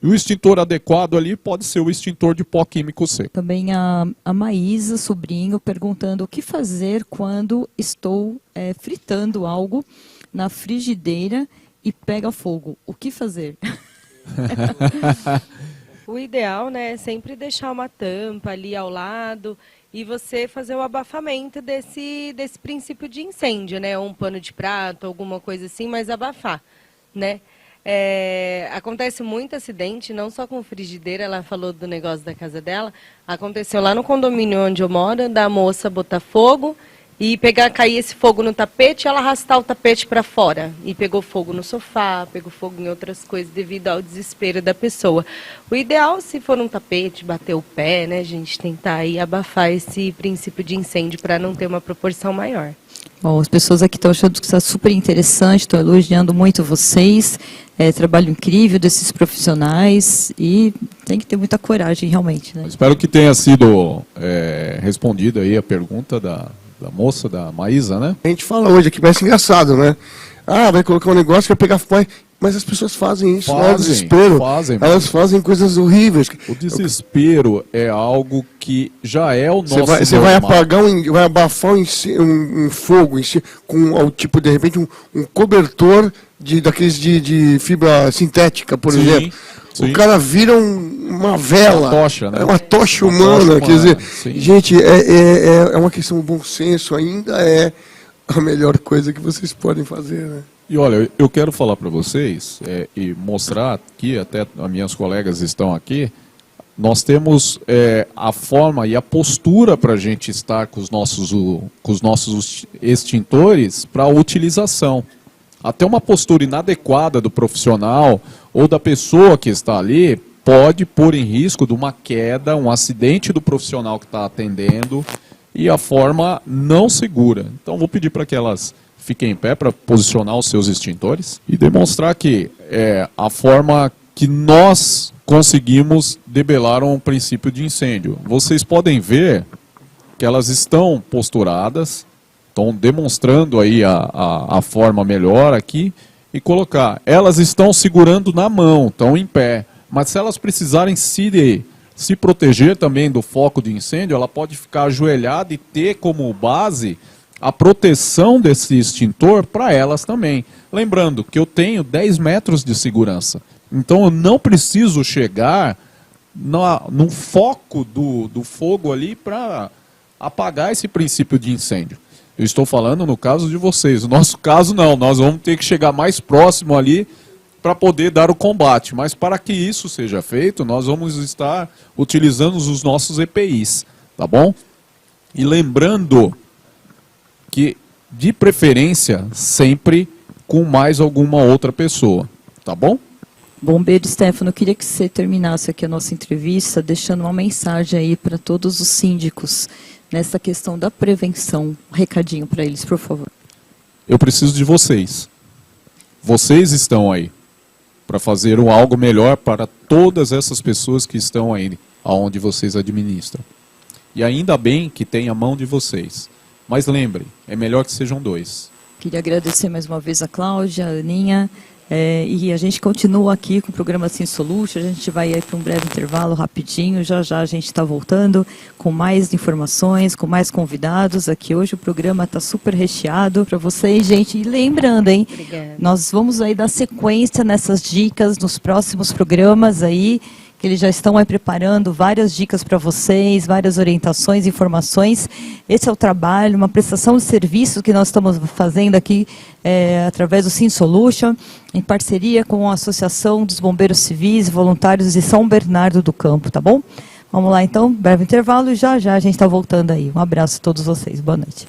E o extintor adequado ali pode ser o extintor de pó químico seco. Também a Maísa, sobrinho, perguntando o que fazer quando estou fritando algo na frigideira e pega fogo. O que fazer? O ideal, né, é sempre deixar uma tampa ali ao lado e você fazer o abafamento desse princípio de incêndio, né? Um pano de prato, alguma coisa assim, mas abafar, né? Acontece muito acidente, não só com frigideira, ela falou do negócio da casa dela, aconteceu lá no condomínio onde eu moro, da moça botar fogo e cair esse fogo no tapete e ela arrastar o tapete para fora. E pegou fogo no sofá, pegou fogo em outras coisas devido ao desespero da pessoa. O ideal, se for um tapete, bater o pé, né, gente, tentar aí abafar esse princípio de incêndio para não ter uma proporção maior. Bom, as pessoas aqui estão achando que está super interessante, estão elogiando muito vocês, trabalho incrível desses profissionais e tem que ter muita coragem realmente, né? Espero que tenha sido respondida aí a pergunta da moça, da Maísa, né? A gente fala hoje aqui, parece engraçado, né? Ah, vai colocar um negócio que vai pegar fogo. Mas as pessoas fazem isso, não é desespero. Elas fazem coisas horríveis. O desespero é algo que já é o nosso Você vai apagar, vai abafar um fogo com tipo, de repente, um cobertor daqueles de fibra sintética, por exemplo. Sim. O cara vira uma vela. Uma tocha, né? É uma tocha humana. Quer dizer, gente, é uma questão de bom senso, ainda é a melhor coisa que vocês podem fazer, né? E olha, eu quero falar para vocês e mostrar aqui, até as minhas colegas estão aqui, nós temos a forma e a postura para a gente estar com os nossos extintores para utilização. Até uma postura inadequada do profissional ou da pessoa que está ali pode pôr em risco de uma queda, um acidente do profissional que está atendendo e a forma não segura. Então vou pedir para que elas fiquem em pé para posicionar os seus extintores e demonstrar que a forma que nós conseguimos debelar um princípio de incêndio. Vocês podem ver que elas estão posturadas, estão demonstrando aí a forma melhor aqui e colocar. Elas estão segurando na mão, estão em pé, mas se elas precisarem se proteger também do foco de incêndio, ela pode ficar ajoelhada e ter como base a proteção desse extintor para elas também. Lembrando que eu tenho 10 metros de segurança. Então eu não preciso chegar no foco do fogo ali para apagar esse princípio de incêndio. Eu estou falando no caso de vocês. No nosso caso não, nós vamos ter que chegar mais próximo ali para poder dar o combate. Mas para que isso seja feito, nós vamos estar utilizando os nossos EPIs, tá bom? E lembrando que, de preferência, sempre com mais alguma outra pessoa, tá bom? Bombeiro Stefano, eu queria que você terminasse aqui a nossa entrevista deixando uma mensagem aí para todos os síndicos nessa questão da prevenção. Um recadinho para eles, por favor. Eu preciso de vocês. Vocês estão aí para fazer algo melhor para todas essas pessoas que estão aí, aonde vocês administram. E ainda bem que tem a mão de vocês. Mas lembrem, é melhor que sejam 2. Queria agradecer mais uma vez a Cláudia, a Aninha, e a gente continua aqui com o programa Sim Solution. A gente vai aí para um breve intervalo rapidinho, já já a gente está voltando com mais informações, com mais convidados aqui. Hoje o programa está super recheado para vocês, gente. E lembrando, hein, Obrigada. nós vamos aí dar sequência nessas dicas nos próximos programas aí, que eles já estão aí preparando várias dicas para vocês, várias orientações, informações. Esse é o trabalho, uma prestação de serviço que nós estamos fazendo aqui através do Sim Solution, em parceria com a Associação dos Bombeiros Civis e Voluntários de São Bernardo do Campo, tá bom? Vamos lá então, breve intervalo e já já a gente está voltando aí. Um abraço a todos vocês, boa noite.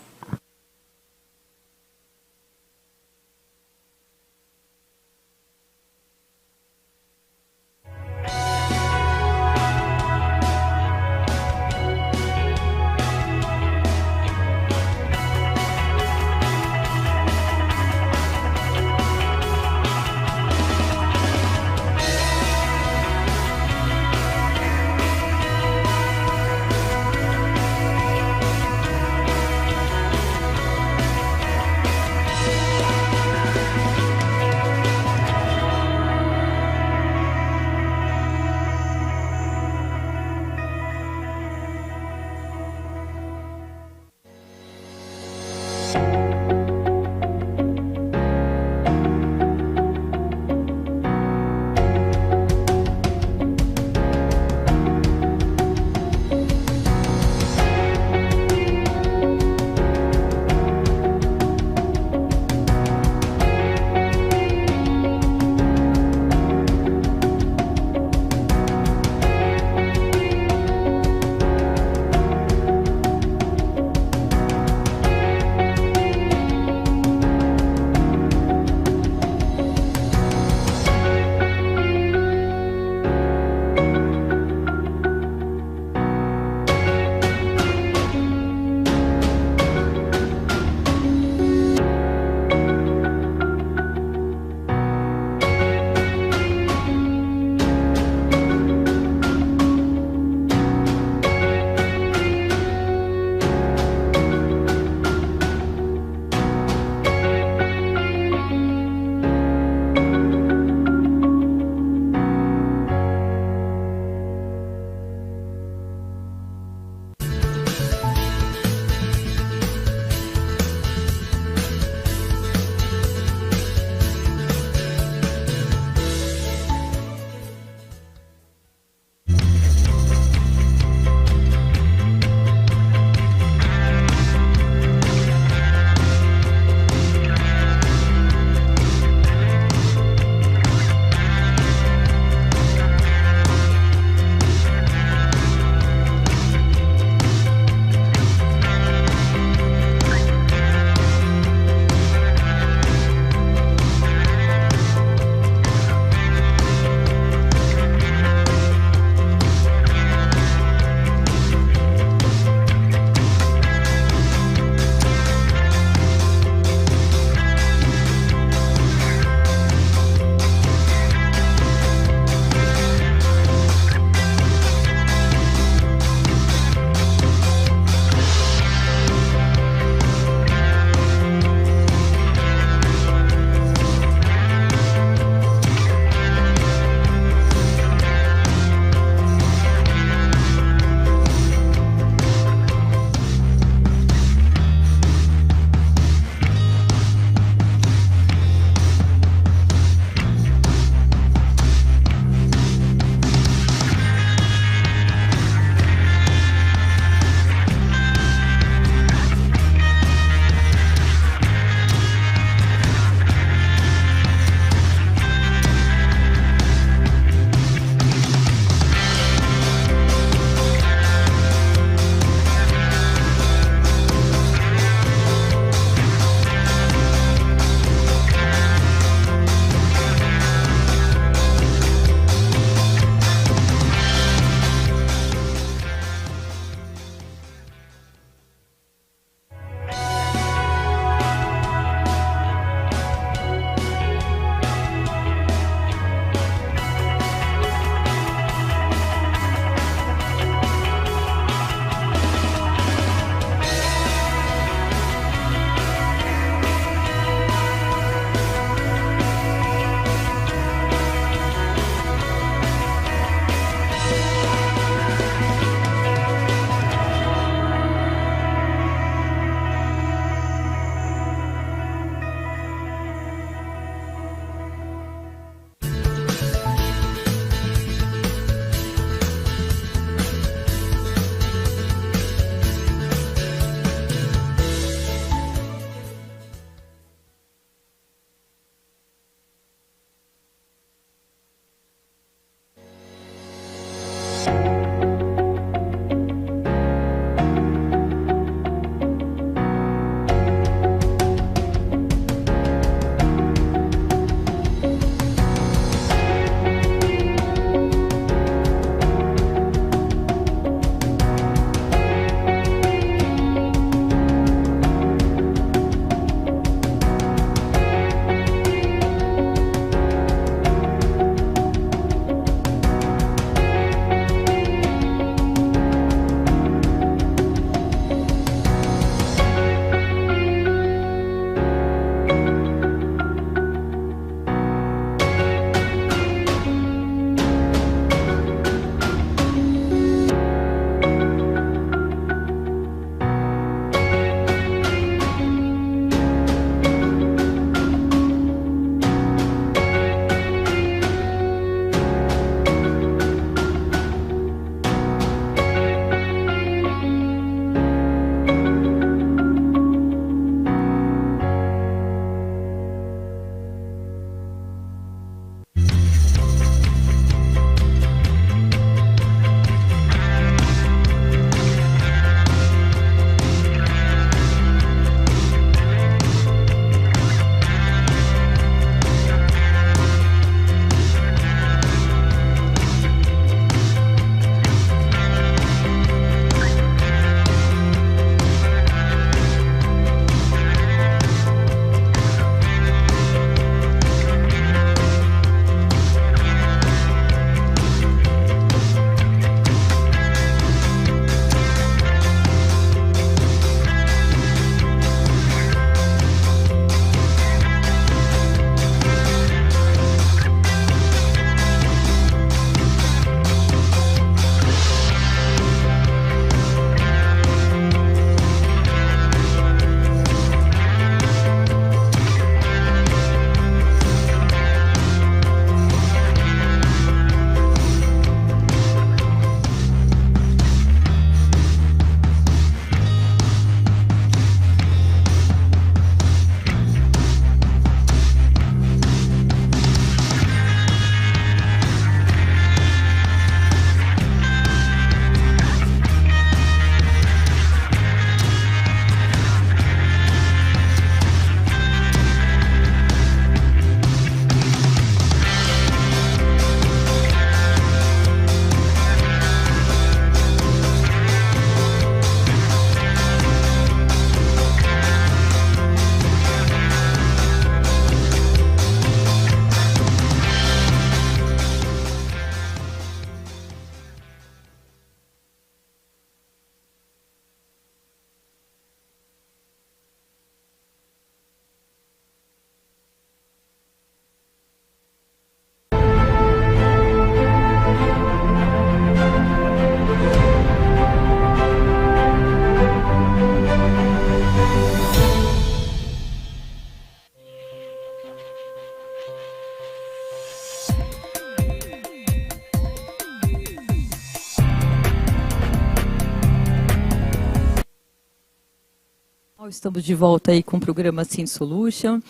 Estamos de volta aí com o programa Synth Solution.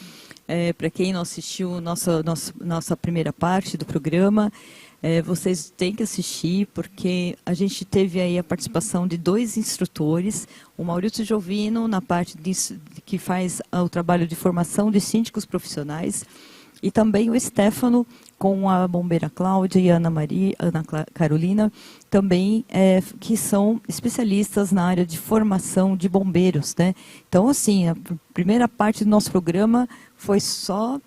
Para quem não assistiu nossa primeira parte do programa, vocês têm que assistir, porque a gente teve aí a participação de 2 instrutores, o Maurício Giovino, na parte que faz o trabalho de formação de síndicos profissionais, e também o Stefano, com a bombeira Cláudia e a Ana Carolina, também que são especialistas na área de formação de bombeiros, né? Então, assim, a primeira parte do nosso programa foi só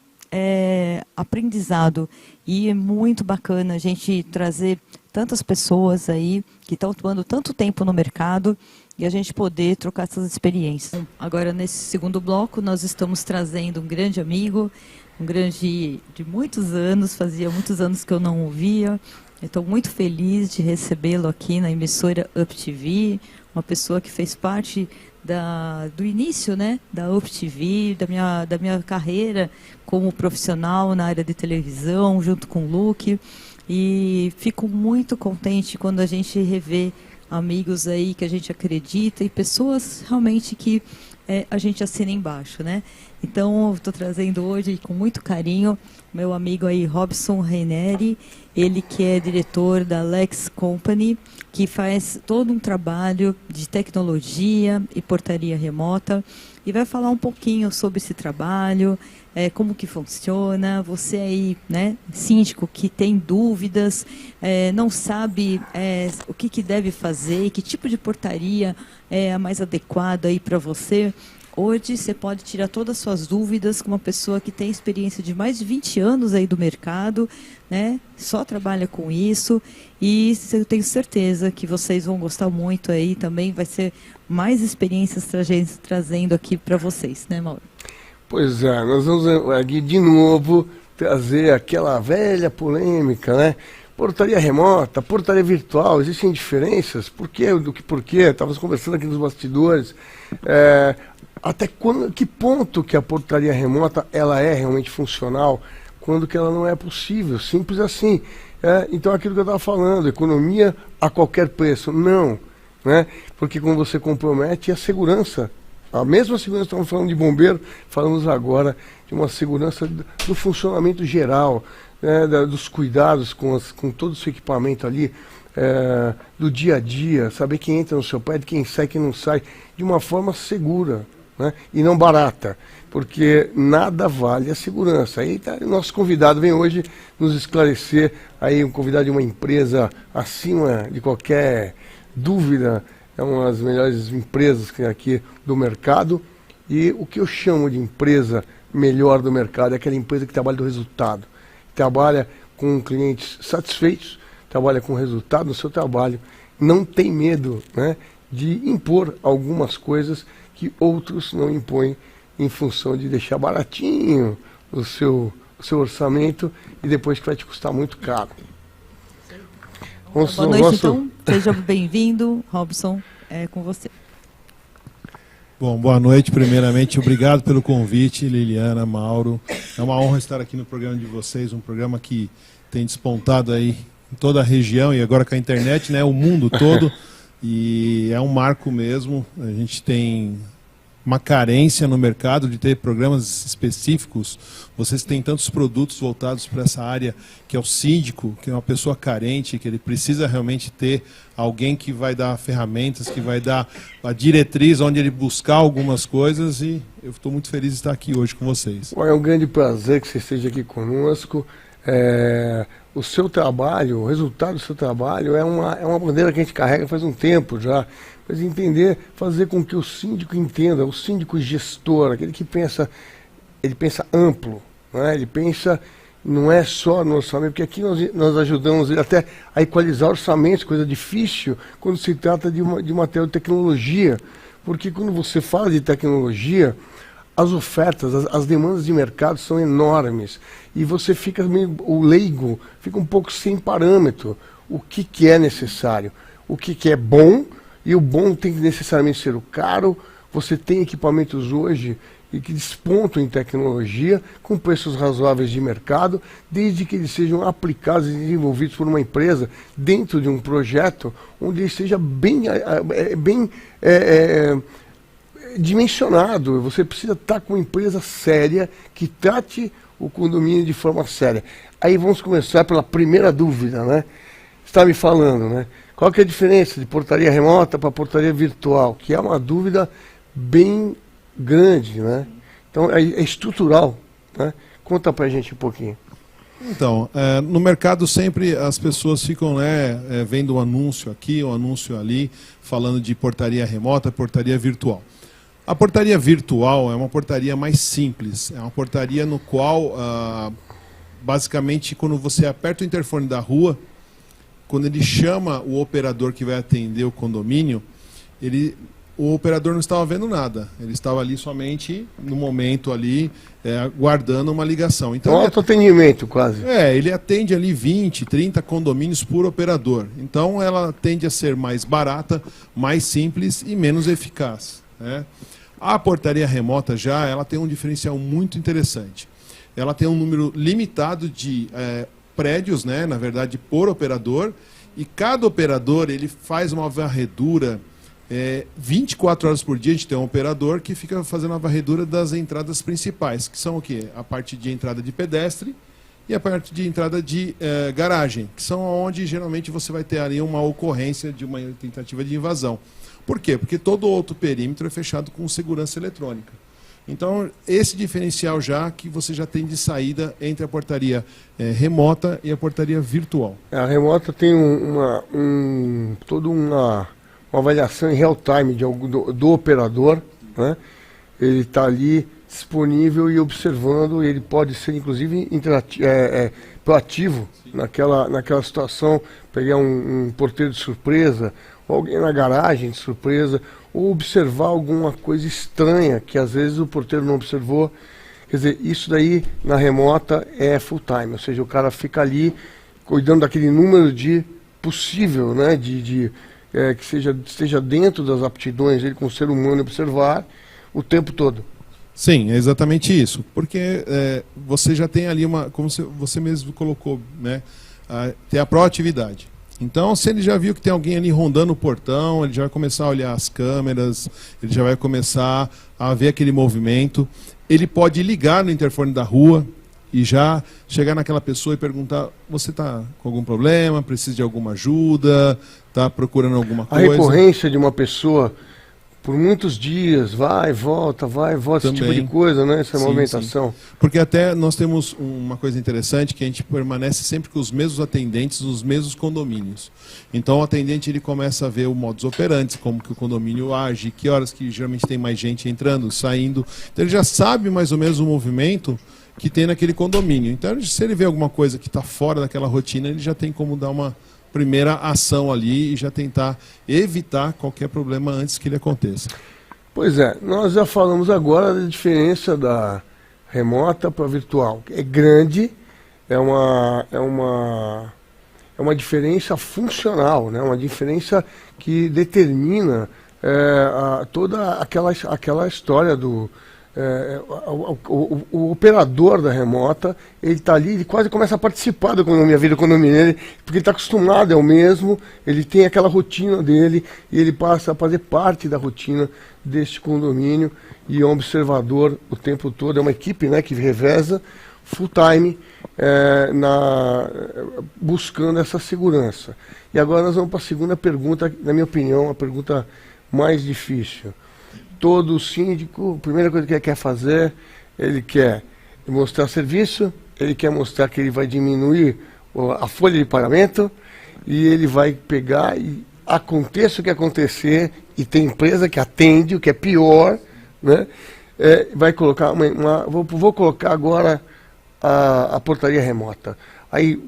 aprendizado, e é muito bacana a gente trazer tantas pessoas aí que estão atuando tanto tempo no mercado e a gente poder trocar essas experiências. Agora, nesse segundo bloco, nós estamos trazendo um grande amigo, de muitos anos, fazia muitos anos que eu não ouvia. Estou muito feliz de recebê-lo aqui na emissora UpTV, uma pessoa que fez parte do início, né, da UpTV, da minha carreira como profissional na área de televisão, junto com o Luke. E fico muito contente quando a gente revê amigos aí que a gente acredita e pessoas realmente que a gente assina embaixo, né? Então, estou trazendo hoje com muito carinho meu amigo aí, Robson Reineri, ele que é diretor da Lex Company, que faz todo um trabalho de tecnologia e portaria remota, e vai falar um pouquinho sobre esse trabalho, como que funciona. Você aí, né, síndico, que tem dúvidas, não sabe o que deve fazer, que tipo de portaria é a mais adequada aí para você. Hoje você pode tirar todas as suas dúvidas com uma pessoa que tem experiência de mais de 20 anos aí do mercado, né? Só trabalha com isso, e eu tenho certeza que vocês vão gostar muito aí também. Vai ser mais experiências trazendo aqui para vocês, né, Mauro? Pois é, nós vamos aqui de novo trazer aquela velha polêmica, né? Portaria remota, portaria virtual, existem diferenças? Por quê? Por quê? Estávamos conversando aqui nos bastidores. Até que ponto que a portaria remota ela é realmente funcional, quando que ela não é possível, simples assim. Então, aquilo que eu estava falando, economia a qualquer preço, não, né? Porque quando você compromete a segurança, a mesma segurança, estamos falando de bombeiro, falamos agora de uma segurança do funcionamento geral, né, dos cuidados com todo o seu equipamento ali, do dia a dia, saber quem entra no seu prédio, quem sai, quem não sai, de uma forma segura, né, e não barata, porque nada vale a segurança. Aí o nosso convidado vem hoje nos esclarecer, aí um convidado de uma empresa acima de qualquer dúvida, é uma das melhores empresas que aqui do mercado, e o que eu chamo de empresa melhor do mercado é aquela empresa que trabalha do resultado, trabalha com clientes satisfeitos, trabalha com resultado no seu trabalho, não tem medo, né, de impor algumas coisas que outros não impõem, em função de deixar baratinho o seu orçamento, e depois que vai te custar muito caro. Boa noite, então. Seja bem-vindo, Robson, com você. Bom, boa noite, primeiramente. Obrigado pelo convite, Liliana, Mauro. É uma honra estar aqui no programa de vocês, um programa que tem despontado aí em toda a região e agora com a internet, né, o mundo todo. E é um marco mesmo. A gente tem uma carência no mercado de ter programas específicos. Vocês têm tantos produtos voltados para essa área, que é o síndico, que é uma pessoa carente, que ele precisa realmente ter alguém que vai dar ferramentas, que vai dar a diretriz onde ele buscar algumas coisas, e eu estou muito feliz de estar aqui hoje com vocês. É um grande prazer que você esteja aqui conosco. O seu trabalho, o resultado do seu trabalho é uma bandeira que a gente carrega faz um tempo já, mas entender, fazer com que o síndico entenda, o síndico gestor, aquele que pensa, ele pensa amplo, né? Ele pensa, não é só no orçamento, porque aqui nós ajudamos ele até a equalizar orçamentos, coisa difícil quando se trata de material de tecnologia, porque quando você fala de tecnologia, as ofertas, as demandas de mercado são enormes, e você fica meio, o leigo fica um pouco sem parâmetro, o que é necessário, o que é bom, e o bom tem que necessariamente ser o caro. Você tem equipamentos hoje e que despontam em tecnologia, com preços razoáveis de mercado, desde que eles sejam aplicados e desenvolvidos por uma empresa dentro de um projeto onde ele seja dimensionado. Você precisa estar com uma empresa séria que trate o condomínio de forma séria. Aí vamos começar pela primeira dúvida, né? Você está me falando, né? Qual que é a diferença de portaria remota para portaria virtual? Que é uma dúvida bem grande, né? Então, é estrutural, né? Conta pra gente um pouquinho. Então, no mercado sempre as pessoas ficam vendo um anúncio aqui, um anúncio ali, falando de portaria remota, portaria virtual. A portaria virtual é uma portaria mais simples, é uma portaria no qual, basicamente, quando você aperta o interfone da rua, quando ele chama o operador que vai atender o condomínio, o operador não estava vendo nada, ele estava ali somente no momento ali, guardando uma ligação. Então, autoatendimento quase. Ele atende ali 20, 30 condomínios por operador. Então ela tende a ser mais barata, mais simples e menos eficaz, né? A portaria remota ela tem um diferencial muito interessante. Ela tem um número limitado de prédios, né, na verdade, por operador, e cada operador ele faz uma varredura 24 horas por dia. A gente tem um operador que fica fazendo a varredura das entradas principais, que são o quê? A parte de entrada de pedestre e a parte de entrada de garagem, que são onde geralmente você vai ter ali uma ocorrência de uma tentativa de invasão. Por quê? Porque todo outro perímetro é fechado com segurança eletrônica. Então, esse diferencial que você já tem de saída entre a portaria remota e a portaria virtual. A remota tem toda uma avaliação em real time do operador, né? Ele está ali disponível e observando, ele pode ser inclusive proativo naquela situação, pegar um porteiro de surpresa, ou alguém na garagem de surpresa, ou observar alguma coisa estranha que às vezes o porteiro não observou. Quer dizer, isso daí na remota é full time, ou seja, o cara fica ali cuidando daquele número de possível, né, que esteja dentro das aptidões dele como ser humano observar o tempo todo. Sim, é exatamente isso. Porque você já tem ali como você mesmo colocou, né, tem a proatividade. Então, se ele já viu que tem alguém ali rondando o portão, ele já vai começar a olhar as câmeras, ele já vai começar a ver aquele movimento. Ele pode ligar no interfone da rua e já chegar naquela pessoa e perguntar: você está com algum problema, precisa de alguma ajuda, está procurando alguma coisa? A recorrência de uma pessoa por muitos dias, vai e volta, esse tipo de coisa, né? Essa movimentação. Sim. Porque até nós temos uma coisa interessante, que a gente permanece sempre com os mesmos atendentes, os mesmos condomínios. Então o atendente ele começa a ver o modus operandi, como que o condomínio age, que horas que geralmente tem mais gente entrando, saindo. Então ele já sabe mais ou menos o movimento que tem naquele condomínio. Então, se ele vê alguma coisa que está fora daquela rotina, ele já tem como dar uma primeira ação ali e já tentar evitar qualquer problema antes que ele aconteça. Pois é, nós já falamos agora da diferença da remota para virtual. É grande, é uma diferença funcional, né? Uma diferença que determina toda aquela história do... o operador da remota, ele está ali, ele quase começa a participar da vida do condomínio, porque ele está acostumado, é o mesmo, ele tem aquela rotina dele, e ele passa a fazer parte da rotina deste condomínio, e é um observador o tempo todo, é uma equipe, né, que reveza full time buscando essa segurança. E agora nós vamos para a segunda pergunta, na minha opinião, a pergunta mais difícil. Todo síndico, a primeira coisa que ele quer fazer, ele quer mostrar serviço, ele quer mostrar que ele vai diminuir a folha de pagamento, e ele vai pegar e aconteça o que acontecer, e tem empresa que atende, o que é pior, né? Vai colocar vou colocar agora a portaria remota. Aí,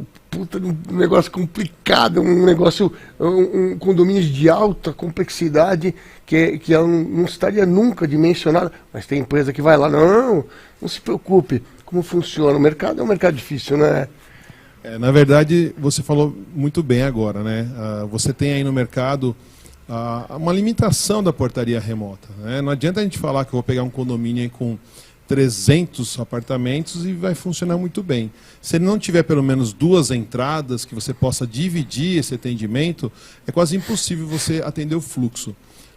um negócio complicado, um condomínio de alta complexidade que ela não estaria nunca dimensionada, mas tem empresa que vai lá, não se preocupe, como funciona, o mercado é um mercado difícil, né? Na verdade, você falou muito bem agora, né? Você tem aí no mercado uma limitação da portaria remota, né? Não adianta a gente falar que eu vou pegar um condomínio aí com 300 apartamentos e vai funcionar muito bem. Se ele não tiver pelo menos 2 entradas que você possa dividir esse atendimento, é quase impossível você atender o fluxo.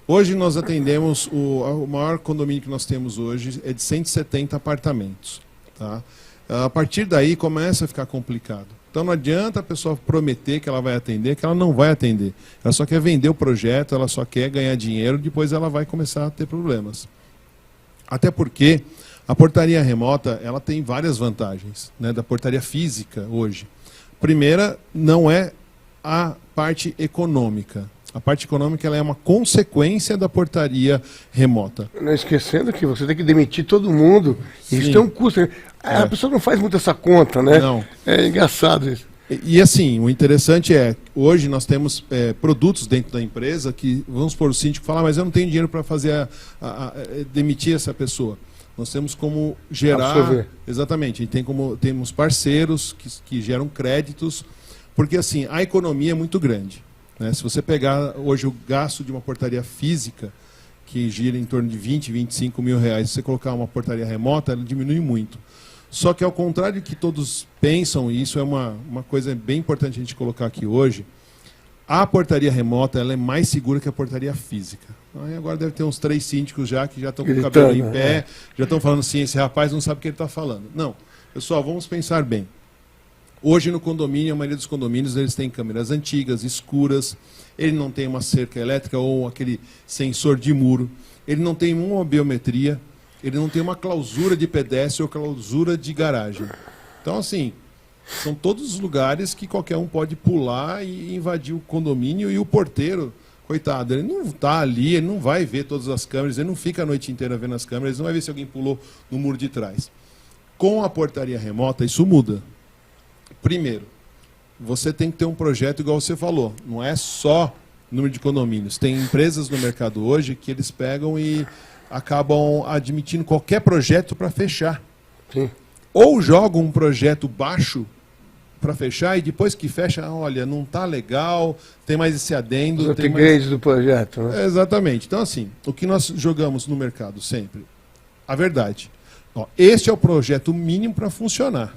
Hoje nós atendemos, o maior condomínio que nós temos hoje é de 170 apartamentos. Tá? A partir daí começa a ficar complicado. Então não adianta a pessoa prometer que ela vai atender, que ela não vai atender. Ela só quer vender o projeto, ela só quer ganhar dinheiro, depois ela vai começar a ter problemas. Até porque a portaria remota ela tem várias vantagens, né, da portaria física hoje. Primeira, não é a parte econômica. A parte econômica ela é uma consequência da portaria remota. Não esquecendo que você tem que demitir todo mundo. Sim. Isso tem um custo. A pessoa não faz muito essa conta, né? Não. É engraçado isso. E assim, o interessante é, hoje nós temos produtos dentro da empresa que, vamos supor, o síndico fala, mas eu não tenho dinheiro para fazer demitir essa pessoa. Nós temos como gerar... Absorver. Exatamente, temos parceiros que geram créditos, porque assim, a economia é muito grande. Né? Se você pegar hoje o gasto de uma portaria física, que gira em torno de 20, 25 mil reais, se você colocar uma portaria remota, ela diminui muito. Só que ao contrário do que todos pensam, e isso é uma coisa bem importante a gente colocar aqui hoje, a portaria remota ela é mais segura que a portaria física. Aí agora deve ter uns 3 síndicos já que já estão com o cabelo em pé, já estão falando assim, esse rapaz não sabe o que ele está falando. Não, pessoal, vamos pensar bem. Hoje no condomínio, a maioria dos condomínios, eles têm câmeras antigas, escuras, ele não tem uma cerca elétrica ou aquele sensor de muro, ele não tem uma biometria, ele não tem uma clausura de pedestre ou clausura de garagem. Então, assim, são todos os lugares que qualquer um pode pular e invadir o condomínio, e o porteiro, coitado, ele não está ali, ele não vai ver todas as câmeras, ele não fica a noite inteira vendo as câmeras, ele não vai ver se alguém pulou no muro de trás. Com a portaria remota, isso muda. Primeiro, você tem que ter um projeto igual você falou. Não é só número de condomínios. Tem empresas no mercado hoje que eles pegam e acabam admitindo qualquer projeto para fechar. Sim. Ou jogam um projeto baixo para fechar e depois que fecha, olha, não está legal, tem mais esse adendo. Os upgrades do projeto. Né? Exatamente. Então, assim, o que nós jogamos no mercado sempre? A verdade. Ó, este é o projeto mínimo para funcionar.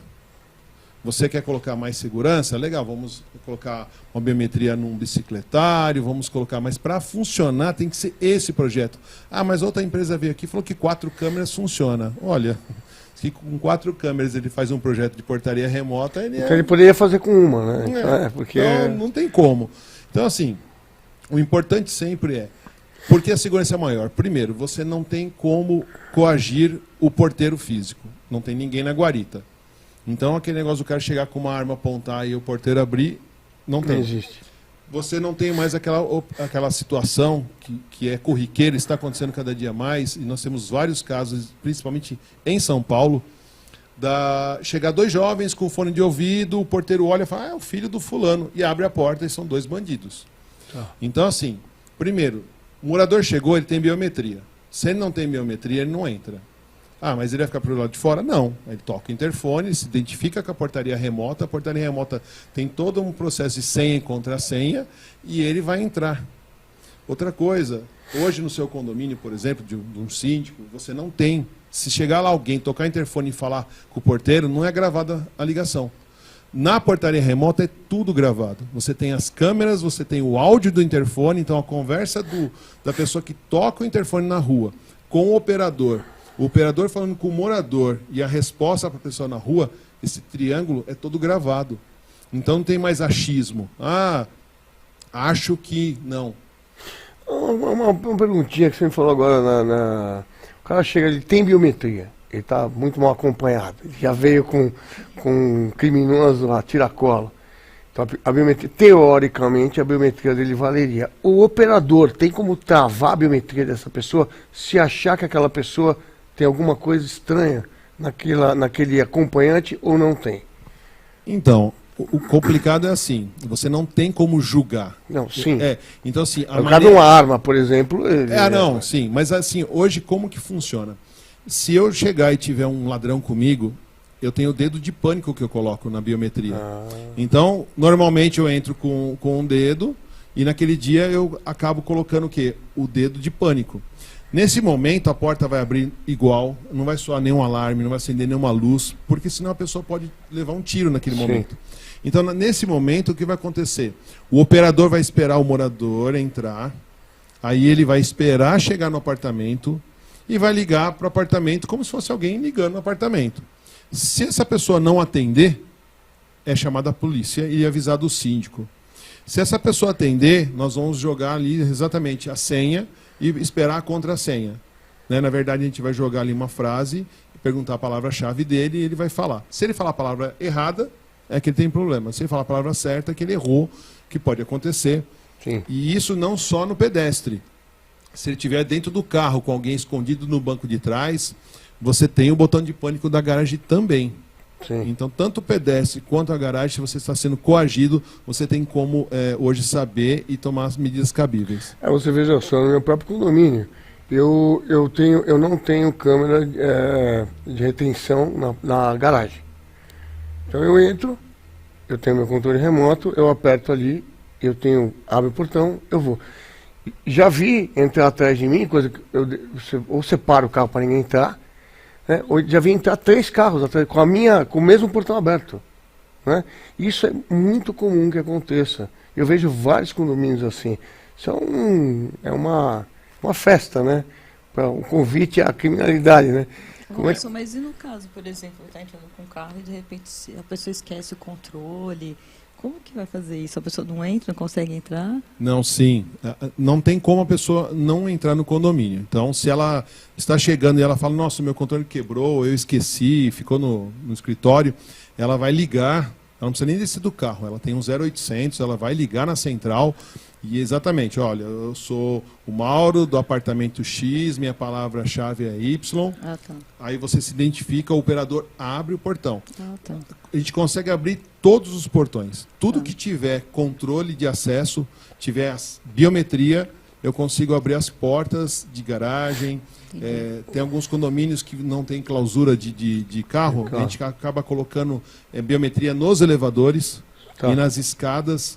Você quer colocar mais segurança? Legal, vamos colocar uma biometria num bicicletário, vamos colocar, mas para funcionar tem que ser esse projeto. Ah, mas outra empresa veio aqui e falou que 4 câmeras funciona. Olha, se com 4 câmeras ele faz um projeto de portaria remota, então ele poderia fazer com uma, né? Porque... Então, não tem como. Então, assim, o importante sempre é, porque a segurança é maior? Primeiro, você não tem como coagir o porteiro físico. Não tem ninguém na guarita. Então, aquele negócio do cara chegar com uma arma, apontar e o porteiro abrir, não tem. Não existe. Você não tem mais aquela situação que é corriqueira, está acontecendo cada dia mais, e nós temos vários casos, principalmente em São Paulo, chegar 2 jovens com fone de ouvido, o porteiro olha e fala, é o filho do fulano, e abre a porta e são 2 bandidos. Então, assim, primeiro, o morador chegou, ele tem biometria. Se ele não tem biometria, ele não entra. Ah, mas ele vai ficar pelo lado de fora? Não. Ele toca o interfone, se identifica com a portaria remota tem todo um processo de senha e contrassenha, e ele vai entrar. Outra coisa, hoje no seu condomínio, por exemplo, de um síndico, você não tem. Se chegar lá alguém, tocar o interfone e falar com o porteiro, não é gravada a ligação. Na portaria remota é tudo gravado. Você tem as câmeras, você tem o áudio do interfone, então a conversa da pessoa que toca o interfone na rua com o operador falando com o morador e a resposta para a pessoa na rua, esse triângulo é todo gravado. Então não tem mais achismo. Ah, acho que não. Uma perguntinha que você me falou agora. O cara chega, ele tem biometria, ele está muito mal acompanhado, ele já veio com um criminoso a tiracolo. Então, a biometria, teoricamente, a biometria dele valeria. O operador tem como travar a biometria dessa pessoa se achar que aquela pessoa tem alguma coisa estranha naquele acompanhante ou não tem? Então, o complicado é assim, você não tem como julgar. Não, sim. Então, assim, no caso de uma arma, por exemplo... sim, mas assim, hoje como que funciona? Se eu chegar e tiver um ladrão comigo, eu tenho o dedo de pânico que eu coloco na biometria. Então, normalmente eu entro com um dedo e naquele dia eu acabo colocando o quê? O dedo de pânico. Nesse momento, a porta vai abrir igual, não vai soar nenhum alarme, não vai acender nenhuma luz, porque senão a pessoa pode levar um tiro naquele momento. Então, nesse momento, o que vai acontecer? O operador vai esperar o morador entrar, Aí ele vai esperar chegar no apartamento e vai ligar para o apartamento como se fosse alguém ligando no apartamento. Se essa pessoa não atender, é chamada a polícia e avisado o síndico. Se essa pessoa atender, nós vamos jogar ali exatamente a senha e esperar a contrassenha. Né? Na verdade, a gente vai jogar ali uma frase, perguntar a palavra-chave dele e ele vai falar. Se ele falar a palavra errada, é que ele tem problema. Se ele falar a palavra certa, é que ele errou, que pode acontecer. Sim. E isso não só no pedestre. Se ele estiver dentro do carro com alguém escondido no banco de trás, você tem o botão de pânico da garagem também. Sim. Então, tanto o pedestre quanto a garagem, se você está sendo coagido, você tem como hoje saber e tomar as medidas cabíveis. Você veja só, no meu próprio condomínio, eu não tenho câmera de retenção na garagem. Então eu entro, eu tenho meu controle remoto, eu aperto ali, abro o portão, eu vou. Já vi entrar atrás de mim, coisa que ou separo o carro para ninguém entrar, né? Ou já vi entrar 3 carros atrás, com o mesmo portão aberto. Né? Isso é muito comum que aconteça. Eu vejo vários condomínios assim. Isso é uma festa, né? Para um convite à criminalidade, né? Mas e no caso, por exemplo, está entrando com um carro e de repente a pessoa esquece o controle? Como que vai fazer isso? A pessoa não entra, não consegue entrar? Não, sim. Não tem como a pessoa não entrar no condomínio. Então, se ela está chegando e ela fala, nossa, meu controle quebrou, eu esqueci, ficou no escritório, ela vai ligar, ela não precisa nem descer do carro, ela tem um 0800, ela vai ligar na central e exatamente, olha, eu sou o Mauro do apartamento X, minha palavra-chave é Y. Tá. Aí você se identifica, o operador abre o portão. Tá. A gente consegue abrir todos os portões. Tudo que tiver controle de acesso, tiver biometria, eu consigo abrir as portas de garagem. Tem alguns condomínios que não tem clausura de carro. A gente acaba colocando biometria nos elevadores e nas escadas.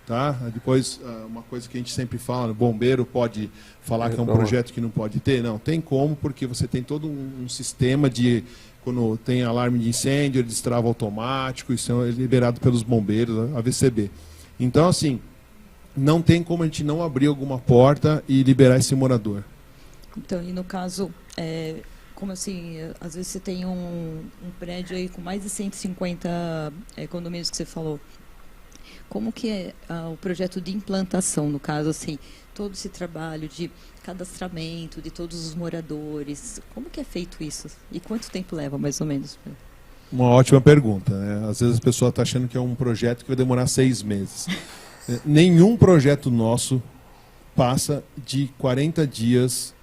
Tá? Depois, uma coisa que a gente sempre fala, o bombeiro pode falar que é um projeto que não pode ter. Não, tem como, porque você tem todo um sistema de... Quando tem alarme de incêndio, ele destrava automático, isso é liberado pelos bombeiros, a VCB. Então, assim, não tem como a gente não abrir alguma porta e liberar esse morador. Então, e no caso, como assim, às vezes você tem um prédio aí com mais de 150 condomínios que você falou. Como que é o projeto de implantação, no caso, assim, todo esse trabalho de cadastramento de todos os moradores, como que é feito isso? E quanto tempo leva, mais ou menos? Uma ótima pergunta, né? Às vezes a pessoa está achando que é um projeto que vai demorar 6 meses. Nenhum projeto nosso passa de 40 dias,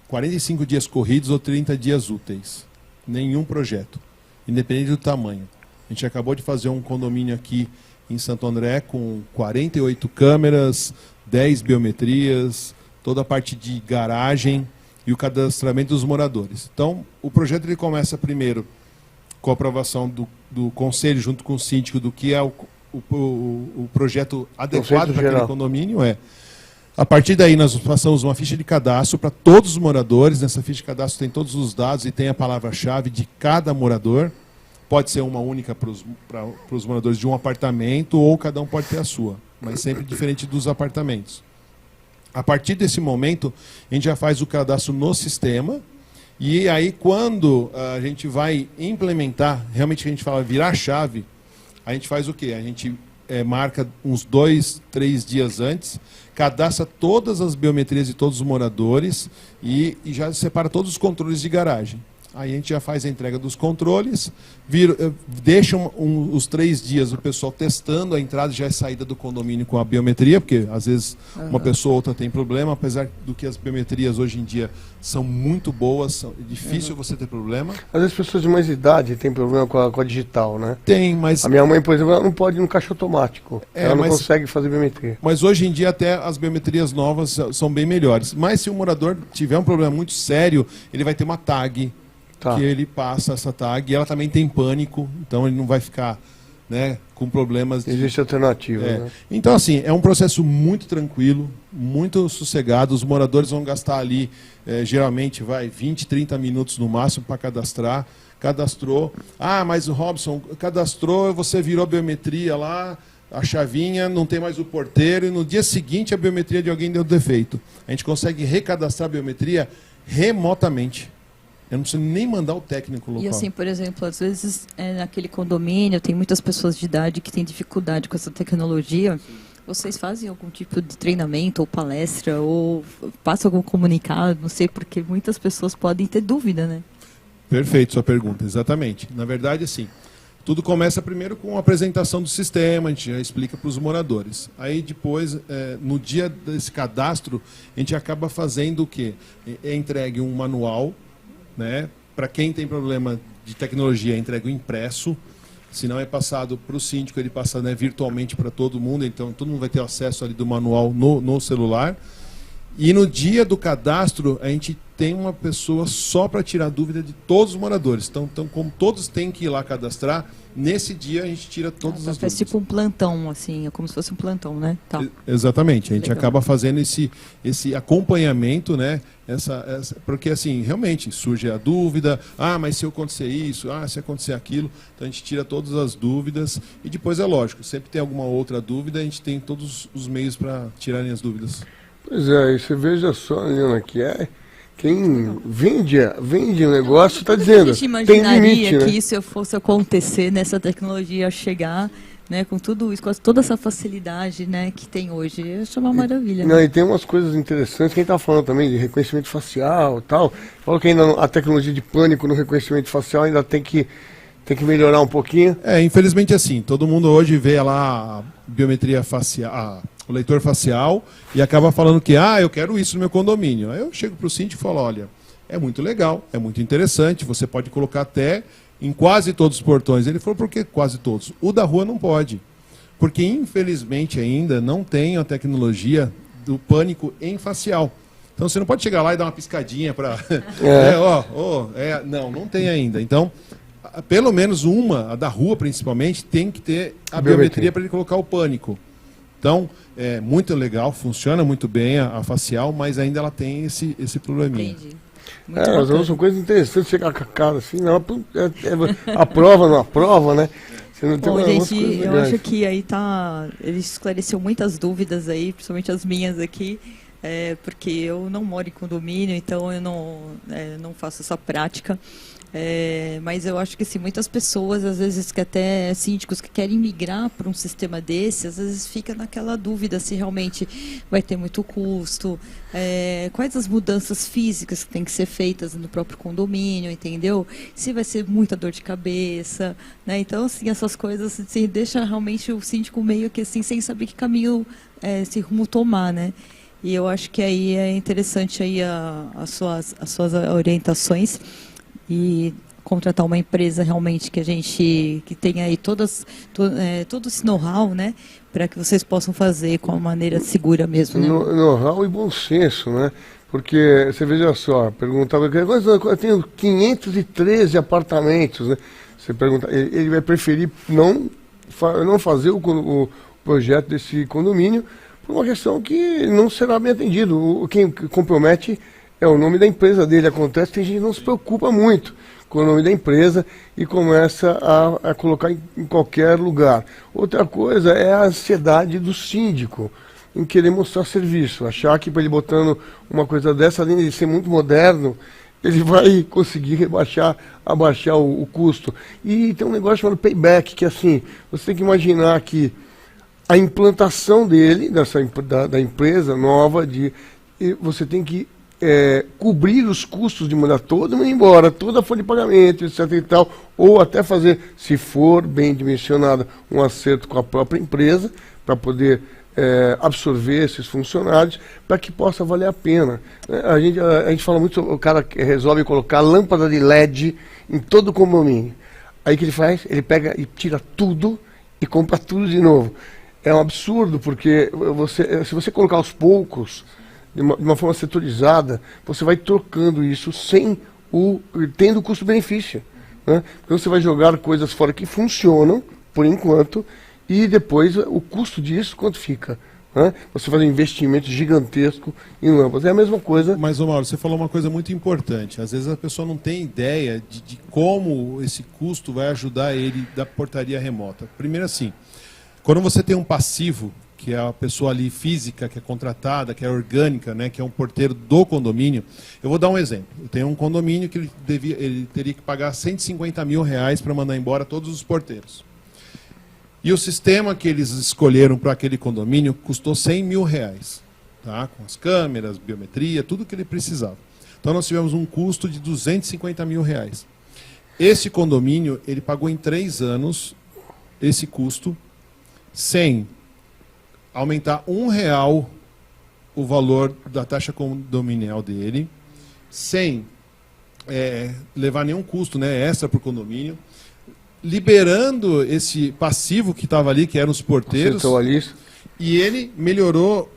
45 dias corridos ou 30 dias úteis. Nenhum projeto, independente do tamanho. A gente acabou de fazer um condomínio aqui em Santo André com 48 câmeras, 10 biometrias, toda a parte de garagem e o cadastramento dos moradores. Então, o projeto ele começa primeiro com a aprovação do conselho junto com o síndico do que é o projeto adequado para aquele condomínio. A partir daí, nós passamos uma ficha de cadastro para todos os moradores. Nessa ficha de cadastro tem todos os dados e tem a palavra-chave de cada morador. Pode ser uma única para os moradores de um apartamento ou cada um pode ter a sua, mas sempre diferente dos apartamentos. A partir desse momento, a gente já faz o cadastro no sistema e aí quando a gente vai implementar, realmente a gente fala virar chave, a gente faz o quê? A gente marca uns 2, 3 dias antes, cadastra todas as biometrias de todos os moradores e já separa todos os controles de garagem. Aí a gente já faz a entrega dos controles, deixa os 3 dias o pessoal testando a entrada e já a saída do condomínio com a biometria, porque às vezes uma pessoa ou outra tem problema, apesar do que as biometrias hoje em dia são muito boas, é difícil você ter problema. Às vezes pessoas de mais idade têm problema com a digital, né? Tem, mas... A minha mãe, por exemplo, ela não pode ir no caixa automático, ela não consegue fazer biometria. Mas hoje em dia até as biometrias novas são bem melhores. Mas se o morador tiver um problema muito sério, ele vai ter uma tag, que ele passa essa tag, e ela também tem pânico, então ele não vai ficar, né, com problemas. Existe alternativa. Né? Então, assim, é um processo muito tranquilo, muito sossegado. Os moradores vão gastar ali, geralmente, 20, 30 minutos no máximo para cadastrar. Cadastrou. Ah, mas o Robson, cadastrou, você virou biometria lá, a chavinha, não tem mais o porteiro, e no dia seguinte a biometria de alguém deu defeito. A gente consegue recadastrar a biometria remotamente. Eu não preciso nem mandar o técnico local. E assim, por exemplo, às vezes naquele condomínio tem muitas pessoas de idade que têm dificuldade com essa tecnologia. Vocês fazem algum tipo de treinamento ou palestra ou passam algum comunicado? Não sei, porque muitas pessoas podem ter dúvida, né? Perfeito, sua pergunta, exatamente. Na verdade, assim, tudo começa primeiro com a apresentação do sistema, a gente já explica para os moradores. Aí depois, no dia desse cadastro, a gente acaba fazendo o quê? É entregue um manual, né? Para quem tem problema de tecnologia, é entregue o impresso. Se não é passado para o síndico, ele passa, né, virtualmente para todo mundo, então todo mundo vai ter acesso ali do manual no celular. E no dia do cadastro, a gente tem uma pessoa só para tirar dúvida de todos os moradores. Então, como todos têm que ir lá cadastrar, nesse dia a gente tira todas as dúvidas. É tipo um plantão, assim, é como se fosse um plantão, né? Tá. Exatamente, a gente Legal. acaba fazendo esse acompanhamento, né? Porque, assim, realmente surge a dúvida, mas se acontecer isso, se acontecer aquilo, então a gente tira todas as dúvidas e depois é lógico, sempre tem alguma outra dúvida, a gente tem todos os meios para tirarem as dúvidas. Pois é, e você veja só, Liana, que quem vende o negócio está dizendo, A gente tem imaginaria limite, né? que isso fosse acontecer, nessa tecnologia chegar, né, com tudo isso, com toda essa facilidade, né, que tem hoje. Eu acho uma maravilha. Não, e tem umas coisas interessantes, quem está falando também de reconhecimento facial e tal, falou que ainda a tecnologia de pânico no reconhecimento facial ainda tem que melhorar um pouquinho. Infelizmente assim, todo mundo hoje vê lá a biometria facial, o leitor facial, e acaba falando que, eu quero isso no meu condomínio. Aí eu chego para o síndico e falo, olha, é muito legal, é muito interessante, você pode colocar até em quase todos os portões. Ele falou, por que quase todos? O da rua não pode, porque infelizmente ainda não tem a tecnologia do pânico em facial. Então você não pode chegar lá e dar uma piscadinha para... não tem ainda. Então, pelo menos a da rua principalmente, tem que ter a biometria para ele colocar o pânico. Então, é muito legal, funciona muito bem a facial, mas ainda ela tem esse probleminha. Entendi. São coisas interessantes, chegar com a cara assim, não, aprova, não aprova, né? Você não tem gente, eu acho que aí ele esclareceu muitas dúvidas aí, principalmente as minhas aqui, porque eu não moro em condomínio, então eu não faço essa prática. Mas eu acho que assim, muitas pessoas, às vezes que até síndicos que querem migrar para um sistema desse, às vezes fica naquela dúvida se realmente vai ter muito custo, quais as mudanças físicas que têm que ser feitas no próprio condomínio, entendeu? Se vai ser muita dor de cabeça, né? Então, assim, essas coisas assim, deixa realmente o síndico meio que assim, sem saber que caminho, esse rumo tomar, né? E eu acho que aí é interessante aí as suas orientações e contratar uma empresa realmente que tenha aí todo esse know-how, né, para que vocês possam fazer com uma maneira segura mesmo, né? Know-how e bom senso, né? Porque você veja só, perguntava, eu tenho 513 apartamentos, né? Você pergunta, ele vai preferir não fazer o projeto desse condomínio por uma questão que não será bem atendido. Quem compromete é o nome da empresa dele. Acontece que tem gente que não se preocupa muito com o nome da empresa e começa a colocar em qualquer lugar. Outra coisa é a ansiedade do síndico em querer mostrar serviço, achar que para ele botando uma coisa dessa, além de ser muito moderno, ele vai conseguir abaixar o custo. E tem um negócio chamado payback, que assim, você tem que imaginar que a implantação dele, da empresa nova, você tem que cobrir os custos de mandar todo mundo embora, toda a folha de pagamento, etc. e tal, ou até fazer, se for bem dimensionado, um acerto com a própria empresa, para poder absorver esses funcionários, para que possa valer a pena. A gente fala muito sobre o cara que resolve colocar lâmpada de LED em todo o condomínio. Aí o que ele faz? Ele pega e tira tudo e compra tudo de novo. É um absurdo, porque se você colocar aos poucos, de uma forma setorizada, você vai trocando isso tendo custo-benefício, né? Então você vai jogar coisas fora que funcionam, por enquanto, e depois o custo disso, quanto fica? Né? Você faz um investimento gigantesco em lâmpadas. É a mesma coisa. Mas, Mauro, você falou uma coisa muito importante. Às vezes a pessoa não tem ideia de como esse custo vai ajudar ele da portaria remota. Primeiro assim, Quando você tem um passivo, que é a pessoa ali física, que é contratada, que é orgânica, né, que é um porteiro do condomínio, eu vou dar um exemplo. Eu tenho um condomínio que ele teria que pagar R$150 mil para mandar embora todos os porteiros. E o sistema que eles escolheram para aquele condomínio custou R$100 mil, tá? Com as câmeras, biometria, tudo que ele precisava. Então nós tivemos um custo de R$250 mil. Esse condomínio, ele pagou em 3 anos esse custo, sem aumentar R$1 o valor da taxa condominial dele, sem levar nenhum custo, né, extra para o condomínio, liberando esse passivo que estava ali, que eram os porteiros, e ele melhorou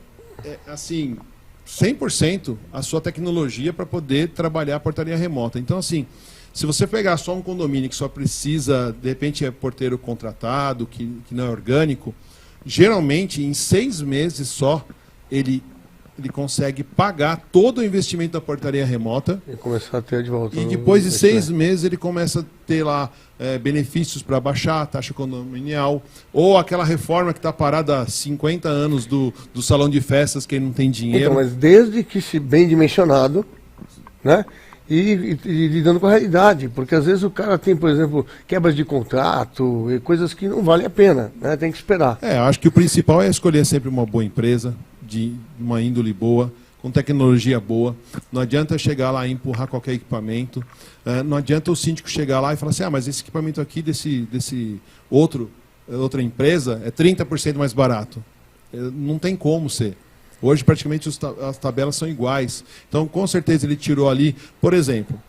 assim 100% a sua tecnologia para poder trabalhar a portaria remota. Então, assim, se você pegar só um condomínio que só precisa, de repente, é porteiro contratado, que não é orgânico, geralmente, em 6 meses só, ele consegue pagar todo o investimento da portaria remota. E começar a ter de volta. E depois de 6 meses, ele começa a ter lá benefícios para baixar a taxa condominial, ou aquela reforma que está parada há 50 anos do salão de festas, que ele não tem dinheiro. Então, mas desde que se bem dimensionado, né? E lidando com a realidade, porque às vezes o cara tem, por exemplo, quebras de contrato e coisas que não valem a pena, né? Tem que esperar. Acho que o principal é escolher sempre uma boa empresa, de uma índole boa, com tecnologia boa. Não adianta chegar lá e empurrar qualquer equipamento. Não adianta o síndico chegar lá e falar assim, mas esse equipamento aqui desse outra empresa é 30% mais barato. Não tem como ser. Hoje, praticamente, as tabelas são iguais. Então, com certeza, ele tirou ali... Por exemplo,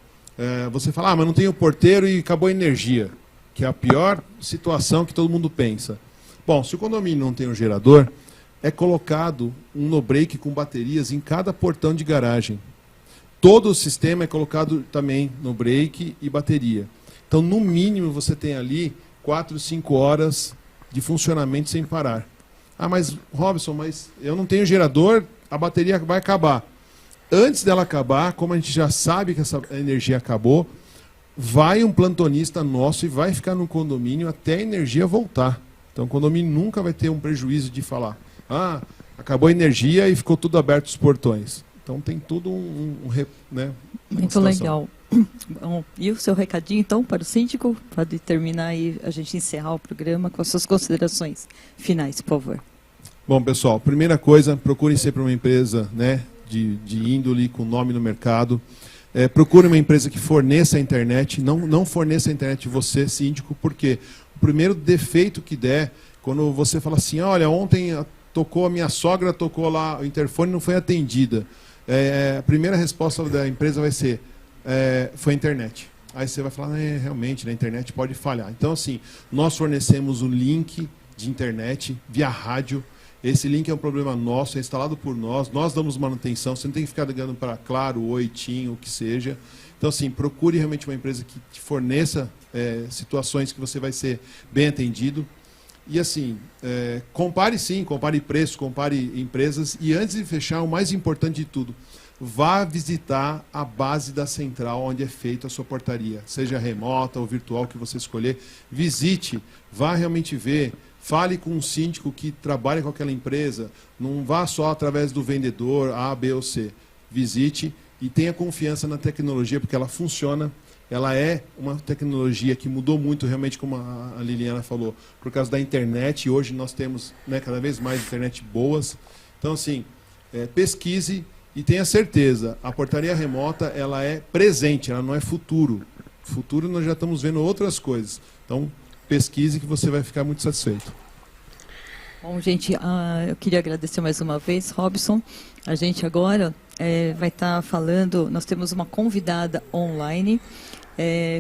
você fala, mas não tem o porteiro e acabou a energia, que é a pior situação que todo mundo pensa. Bom, se o condomínio não tem um gerador, é colocado um no-break com baterias em cada portão de garagem. Todo o sistema é colocado também no-break e bateria. Então, no mínimo, você tem ali 4, 5 horas de funcionamento sem parar. Mas, Robson, mas eu não tenho gerador, a bateria vai acabar. Antes dela acabar, como a gente já sabe que essa energia acabou, vai um plantonista nosso e vai ficar no condomínio até a energia voltar. Então o condomínio nunca vai ter um prejuízo de falar, acabou a energia e ficou tudo aberto os portões. Então tem tudo né, muito legal. Bom, e o seu recadinho, então, para o síndico? Pode terminar e a gente encerrar o programa com as suas considerações finais, por favor. Bom, pessoal, primeira coisa, procurem sempre uma empresa, né, de índole, com nome no mercado. Procure uma empresa que forneça a internet, não forneça a internet você, síndico, porque o primeiro defeito que der, quando você fala assim, olha, ontem a minha sogra tocou lá, o interfone não foi atendida. A primeira resposta da empresa vai ser, foi a internet. Aí você vai falar, realmente, a internet pode falhar. Então, assim, nós fornecemos o link de internet via rádio. Esse link é um problema nosso, é instalado por nós damos manutenção, você não tem que ficar ligando para Claro, Oi, TIM, o que seja. Então, assim, procure realmente uma empresa que te forneça situações que você vai ser bem atendido. E, assim, compare preço, compare empresas. E antes de fechar, o mais importante de tudo, vá visitar a base da central onde é feita a sua portaria, seja remota ou virtual, que você escolher. Visite, vá realmente ver. Fale com um síndico que trabalha com aquela empresa. Não vá só através do vendedor A, B ou C. Visite e tenha confiança na tecnologia, porque ela funciona. Ela é uma tecnologia que mudou muito, realmente, como a Liliana falou, por causa da internet. E hoje nós temos, né, cada vez mais internet boas. Então, assim, pesquise e tenha certeza. A portaria remota, ela é presente, ela não é futuro. Futuro nós já estamos vendo outras coisas. Então, pesquise que você vai ficar muito satisfeito. Bom, gente, eu queria agradecer mais uma vez, Robson. A gente agora vai estar falando, nós temos uma convidada online.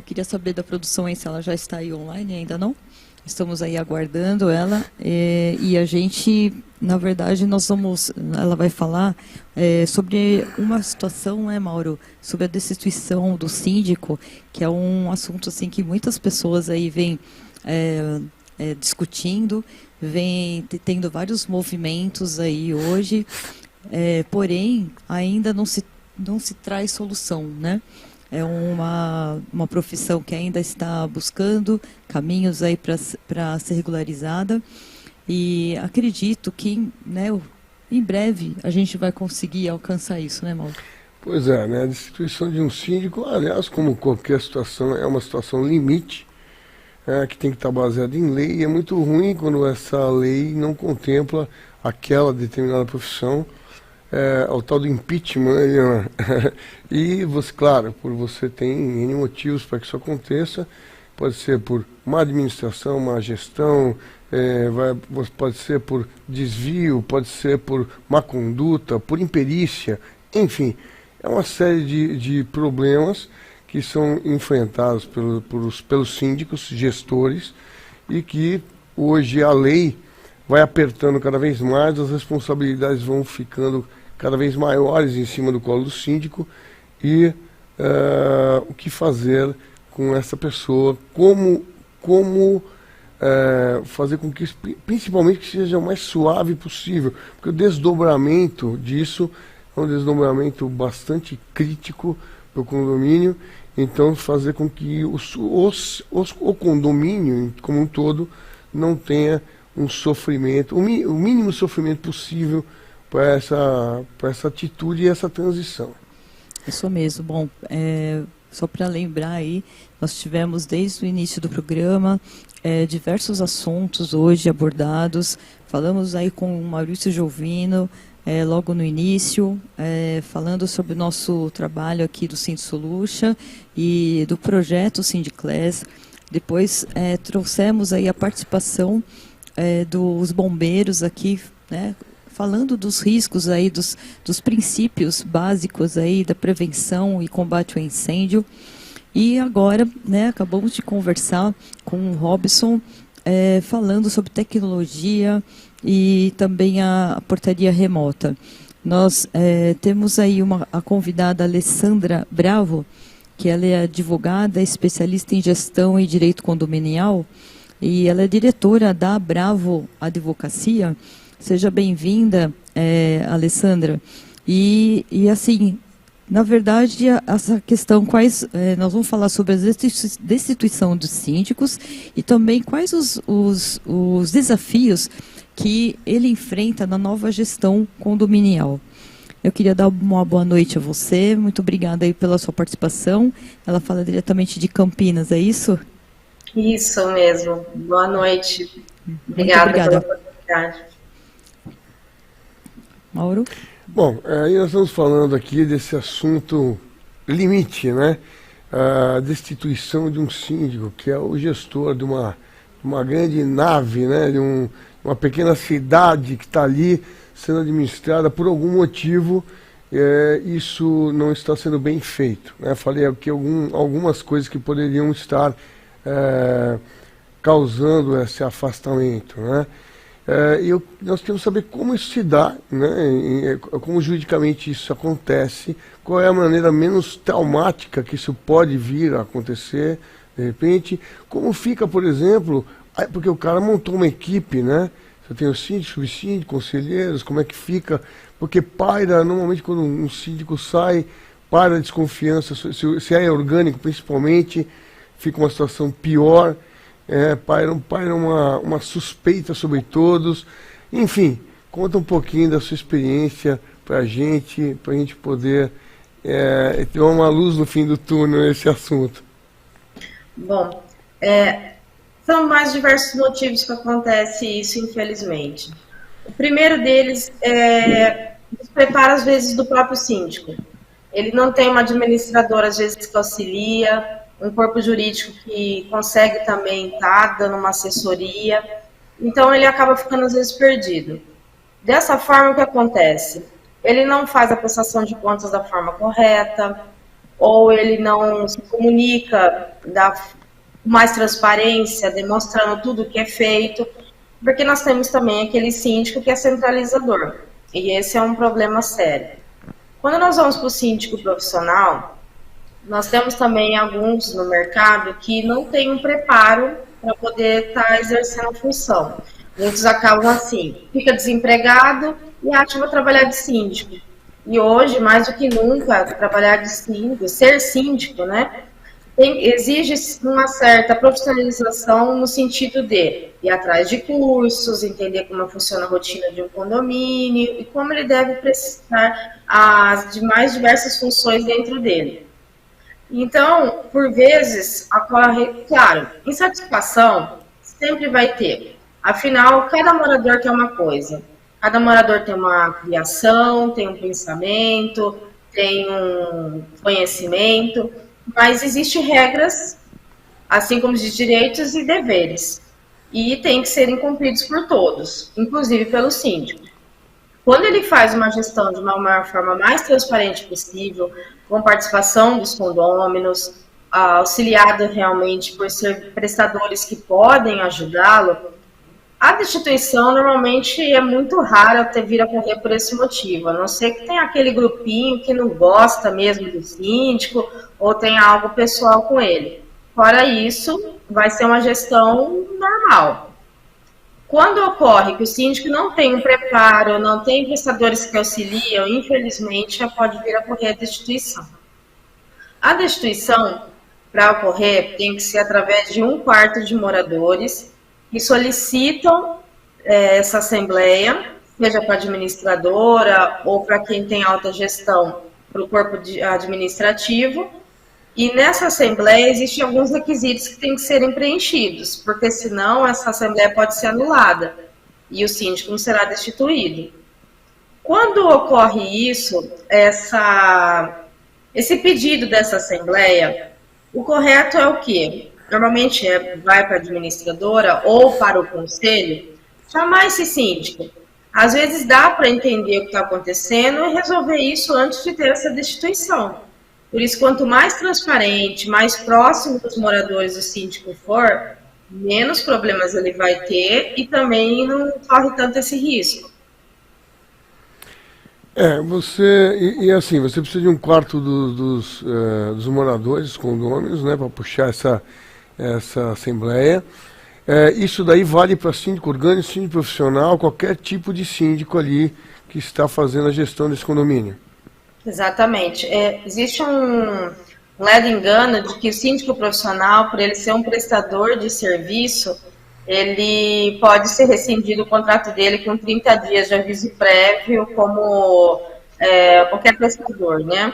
Queria saber da produção se ela já está aí online, ainda não? Estamos aí aguardando ela. E a gente, na verdade, ela vai falar sobre uma situação, Mauro, sobre a destituição do síndico, que é um assunto assim que muitas pessoas aí vêm discutindo, vem tendo vários movimentos aí hoje, porém ainda não se traz solução, né? É uma profissão que ainda está buscando caminhos aí para ser regularizada E acredito que, né, em breve a gente vai conseguir alcançar isso, né, Mauro? Pois é, né? A destituição de um síndico, aliás, como qualquer situação, é uma situação limite, que tem que estar baseada em lei, e é muito ruim quando essa lei não contempla aquela determinada profissão, o tal do impeachment, né, Eliana? E você, claro, você tem N motivos para que isso aconteça, pode ser por má administração, má gestão, pode ser por desvio, pode ser por má conduta, por imperícia, enfim, é uma série de problemas que são enfrentados pelos síndicos, gestores, e que hoje a lei vai apertando cada vez mais, as responsabilidades vão ficando cada vez maiores em cima do colo do síndico, e o que fazer com essa pessoa, como fazer com que, principalmente, que seja o mais suave possível, porque o desdobramento disso é um desdobramento bastante crítico para o condomínio. Então, fazer com que o condomínio como um todo não tenha um sofrimento, o mínimo sofrimento possível para essa atitude e essa transição. Isso mesmo. Bom, só para lembrar aí, nós tivemos desde o início do programa diversos assuntos hoje abordados. Falamos aí com o Maurício Giovino, logo no início, falando sobre o nosso trabalho aqui do SINDSolution e do projeto Sindiclass. Depois trouxemos aí a participação dos bombeiros aqui, né, falando dos riscos aí, dos princípios básicos aí da prevenção e combate ao incêndio. E agora, né, acabamos de conversar com o Robson, falando sobre tecnologia e também a portaria remota. Nós temos aí a convidada Alessandra Bravo, que ela é advogada, especialista em gestão e direito condominial, e ela é diretora da Bravo Advocacia. Seja bem-vinda, Alessandra. E assim, na verdade, essa questão, nós vamos falar sobre a destituição dos síndicos e também quais os desafios que ele enfrenta na nova gestão condominial. Eu queria dar uma boa noite a você, muito obrigada aí pela sua participação. Ela fala diretamente de Campinas, é isso? Isso mesmo, boa noite. Obrigada pela oportunidade. Mauro? Bom, aí nós estamos falando aqui desse assunto limite, né? A destituição de um síndico, que é o gestor de uma grande nave, né? De uma pequena cidade que está ali sendo administrada por algum motivo, isso não está sendo bem feito, né? Falei aqui algumas coisas que poderiam estar causando esse afastamento, né? Nós queremos saber como isso se dá, né? Como juridicamente isso acontece, qual é a maneira menos traumática que isso pode vir a acontecer, de repente, como fica, por exemplo, porque o cara montou uma equipe, né? Você tem o síndico, subsíndico, conselheiros, como é que fica? Porque paira, normalmente quando um síndico sai, paira a desconfiança, se é orgânico principalmente, fica uma situação pior, paira uma suspeita sobre todos. Enfim, conta um pouquinho da sua experiência para a gente poder ter uma luz no fim do túnel nesse assunto. Bom, são mais diversos motivos que acontece isso, infelizmente. O primeiro deles é o despreparo, às vezes, do próprio síndico. Ele não tem uma administradora, às vezes, que auxilia, um corpo jurídico que consegue também estar dando uma assessoria. Então, ele acaba ficando, às vezes, perdido. Dessa forma, o que acontece? Ele não faz a prestação de contas da forma correta, ou ele não se comunica com mais transparência, demonstrando tudo o que é feito, porque nós temos também aquele síndico que é centralizador, e esse é um problema sério. Quando nós vamos para o síndico profissional, nós temos também alguns no mercado que não têm um preparo para poder estar exercendo a função. Muitos acabam assim, fica desempregado e acha que vai trabalhar de síndico. E hoje, mais do que nunca, trabalhar de síndico, ser síndico, né, exige uma certa profissionalização no sentido de ir atrás de cursos, entender como funciona a rotina de um condomínio e como ele deve prestar as demais diversas funções dentro dele. Então, por vezes, ocorre, claro, insatisfação sempre vai ter. Afinal, cada morador tem uma coisa. Cada morador tem uma criação, tem um pensamento, tem um conhecimento, mas existem regras, assim como de direitos e deveres, e tem que serem cumpridos por todos, inclusive pelo síndico. Quando ele faz uma gestão de uma forma mais transparente possível, com participação dos condôminos, auxiliado realmente por ser prestadores que podem ajudá-lo, a destituição normalmente é muito rara vir a correr por esse motivo, a não ser que tenha aquele grupinho que não gosta mesmo do síndico ou tenha algo pessoal com ele. Fora isso, vai ser uma gestão normal. Quando ocorre que o síndico não tem um preparo, não tem prestadores que auxiliam, infelizmente, já pode vir a ocorrer a destituição. A destituição, para ocorrer, tem que ser através de 1/4 de moradores que solicitam essa assembleia, seja para a administradora ou para quem tem alta gestão, para o corpo administrativo. E nessa assembleia existem alguns requisitos que têm que serem preenchidos, porque senão essa assembleia pode ser anulada e o síndico não será destituído. Quando ocorre isso, esse pedido dessa assembleia, o correto é o quê? Normalmente vai para a administradora ou para o conselho, chamar esse síndico. Às vezes dá para entender o que está acontecendo e resolver isso antes de ter essa destituição. Por isso, quanto mais transparente, mais próximo dos moradores o síndico for, menos problemas ele vai ter e também não corre tanto esse risco. Assim, você precisa de 1/4 dos moradores, dos condôminos, né, para puxar essa assembleia. Isso daí vale para síndico orgânico, síndico profissional, qualquer tipo de síndico ali que está fazendo a gestão desse condomínio. Exatamente. Existe um leve engano de que o síndico profissional, por ele ser um prestador de serviço, ele pode ser rescindido o contrato dele com 30 dias de aviso prévio, como qualquer prestador, né?